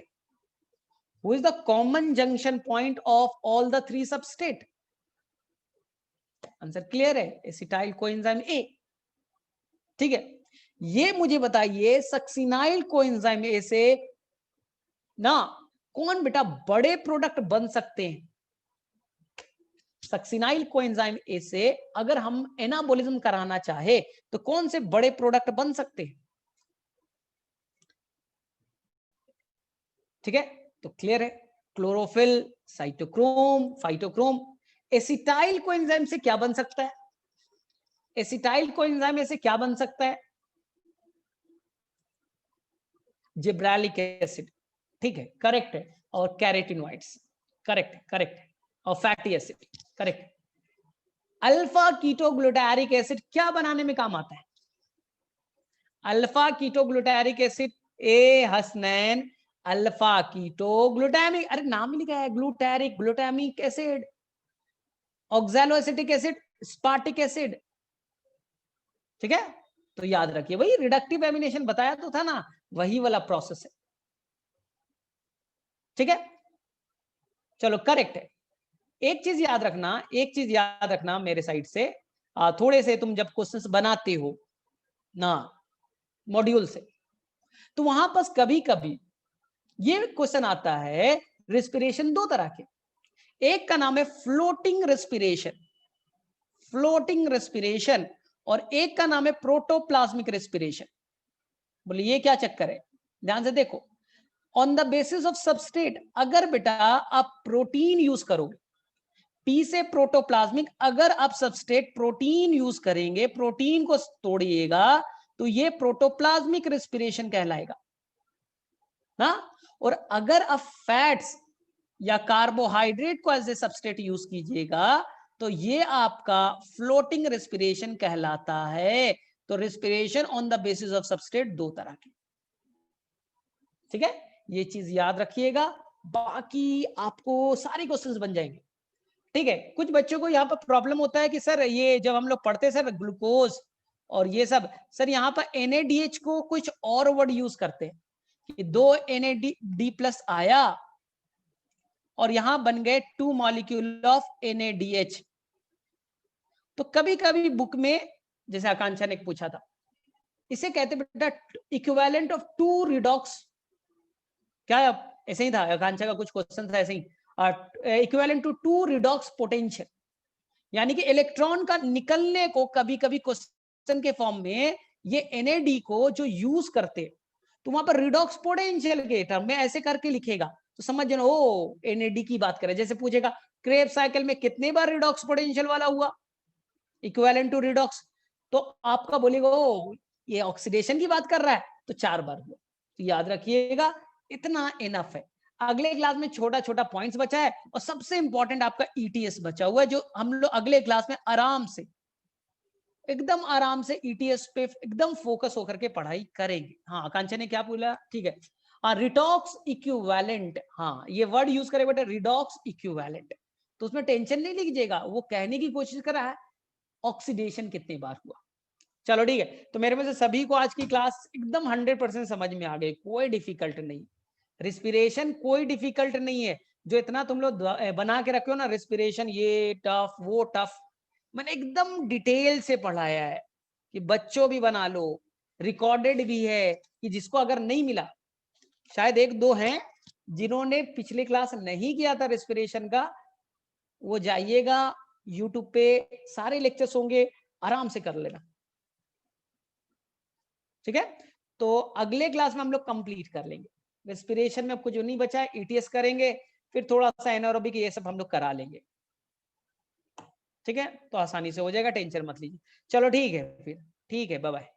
Who is the common junction point of all the 3 substrate? Answer clear है, एसिटाइल कोएंजाइम ए। ठीक है, ये मुझे बताइए सक्सिनाइल कोएंजाइम ए से ना कौन बेटा बड़े प्रोडक्ट बन सकते हैं? सक्सिनाइल कोएंजाइम ए से अगर हम एनाबॉलिज्म कराना चाहे तो कौन से बड़े प्रोडक्ट बन सकते हैं? ठीक है, तो क्लियर है, chlorophyll, cytochrome, phytochrome. Acetyl coenzyme से क्या बन सकता है? एसिटाइल कोएंजाइम से क्या बन सकता है? जिब्रालिक एसिड। ठीक है, करेक्ट है। और कैरेटिनॉइड्स, करेक्ट करेक्ट है। और fatty acid, correct. Alpha ketoglutaric acid क्या बनाने में काम आता है? अल्फा कीटोग्लूटारिक एसिड, ए हसनैन, अल्फा कीटोग्लूटामिक, अरे नाम ही लिखा है, glutaric, glutamic acid, oxaloacetic acid, स्पार्टिक acid. ठीक है, तो याद रखिए, वही रिडक्टिव एमिनेशन बताया तो था ना, वही वाला प्रोसेस है। ठीक है, चलो करेक्ट है। एक चीज याद रखना, एक चीज याद रखना मेरे साइड से, थोड़े से तुम जब क्वेश्चंस बनाते हो ना मॉड्यूल से, तो वहां पर कभी कभी ये क्वेश्चन आता है, रेस्पिरेशन 2 तरह के, एक का नाम है फ्लोटिंग रेस्पिरेशन, फ्लोटिंग रेस्पिरेशन, और एक का नाम है प्रोटोप्लाज्मिक रेस्पिरेशन। बोले ये क्या चक्कर है? ध्यान से देखो, on the basis of substrate, अगर बेटा आप प्रोटीन यूज करोगे, पी से प्रोटोप्लाज्मिक, अगर आप सबस्ट्रेट प्रोटीन यूज करेंगे, प्रोटीन को तोड़िएगा, तो ये प्रोटोप्लाज्मिक रेस्पिरेशन कहलाएगा ना। और अगर आप फैट्स या कार्बोहाइड्रेट को एज ए सबस्ट्रेट यूज कीजिएगा, तो ये आपका फ्लोटिंग रेस्पिरेशन कहलाता है। तो respiration on the basis of substrate 2 तरह के। ठीक है, ये चीज याद रखिएगा, बाकी आपको सारे क्वेश्चंस बन जाएंगे। ठीक है, कुछ बच्चों को यहाँ पर प्रॉब्लम होता है कि सर ये जब हम लोग पढ़ते हैं सर ग्लूकोज और ये सब, सर यहाँ पर NADH को कुछ और वर्ड यूज करते हैं कि 2 NAD+ आया और यहां बन गए 2 मॉलिक्यूल ऑफ NADH। तो कभी कभी बुक में, जैसे आकांक्षा ने पूछा था, इसे कहते बेटा इक्विवेलेंट ऑफ 2 रिडॉक्स, क्या ऐसे ही था आकांक्षा का कुछ क्वेश्चन था ऐसे ही, इक्विवेलेंट टू 2 रिडॉक्स पोटेंशियल, यानी कि इलेक्ट्रॉन का निकलने को कभी कभी क्वेश्चन के फॉर्म में ये NAD को जो यूज करते, तो वहां पर रिडॉक्स पोटेंशियल के टर्म में ऐसे करके लिखेगा, तो समझ जाना ओ NAD की बात करे। जैसे पूछेगा क्रेब साइकिल में कितने बार रिडॉक्स पोटेंशियल वाला हुआ, इक्विवेलेंट टू रिडॉक्स, तो आपका बोलेगा ओ ये ऑक्सीडेशन की बात कर रहा है, तो 4 बार हुआ। तो याद रखिएगा, इतना इनफ है। अगले क्लास में छोटा छोटा पॉइंट्स बचा है, और सबसे इंपॉर्टेंट आपका ETS बचा हुआ है, जो हम लोग अगले क्लास में आराम से, एकदम आराम से ETS पे एकदम फोकस होकर के पढ़ाई करेंगे। हाँ, आकांक्षा ने क्या बोला? ठीक है, हाँ, रिडॉक्स इक्विवेलेंट, हाँ ये वर्ड यूज करे बेटा, रिडॉक्स इक्विवेलेंट। तो उसमें टेंशन नहीं लीजिएगा, वो कहने की कोशिश कर रहा है ऑक्सीडेशन कितनी बार हुआ। चलो ठीक है, तो मेरे में से सभी को आज की क्लास एकदम 100% समझ में आ गई, कोई डिफिकल्ट नहीं। रिस्पिरेशन कोई डिफिकल्ट नहीं है, जो इतना तुम लोग बना के रखे हो ना रिस्पिरेशन, ये टफ वो टफ, मैंने एकदम डिटेल से पढ़ाया है कि बच्चों भी बना लो, रिकॉर्डेड भी है कि जिसको अगर नहीं मिला, शायद एक दो हैं जिन्होंने पिछली क्लास नहीं किया था रेस्पिरेशन का, वो जाइएगा यूट्यूब पे, सारे लेक्चर्स होंगे, आराम से कर लेना। ठीक है, तो अगले क्लास में हम लोग कंप्लीट कर लेंगे रेस्पिरेशन में, कुछ नहीं बचा है, ईटीएस करेंगे, फिर थोड़ा सा एनारोबिक ये सब हम लोग करा लेंगे। ठीक है, तो आसानी से हो जाएगा, टेंशन मत लीजिए। चलो ठीक है फिर, ठीक है, बाय बाय।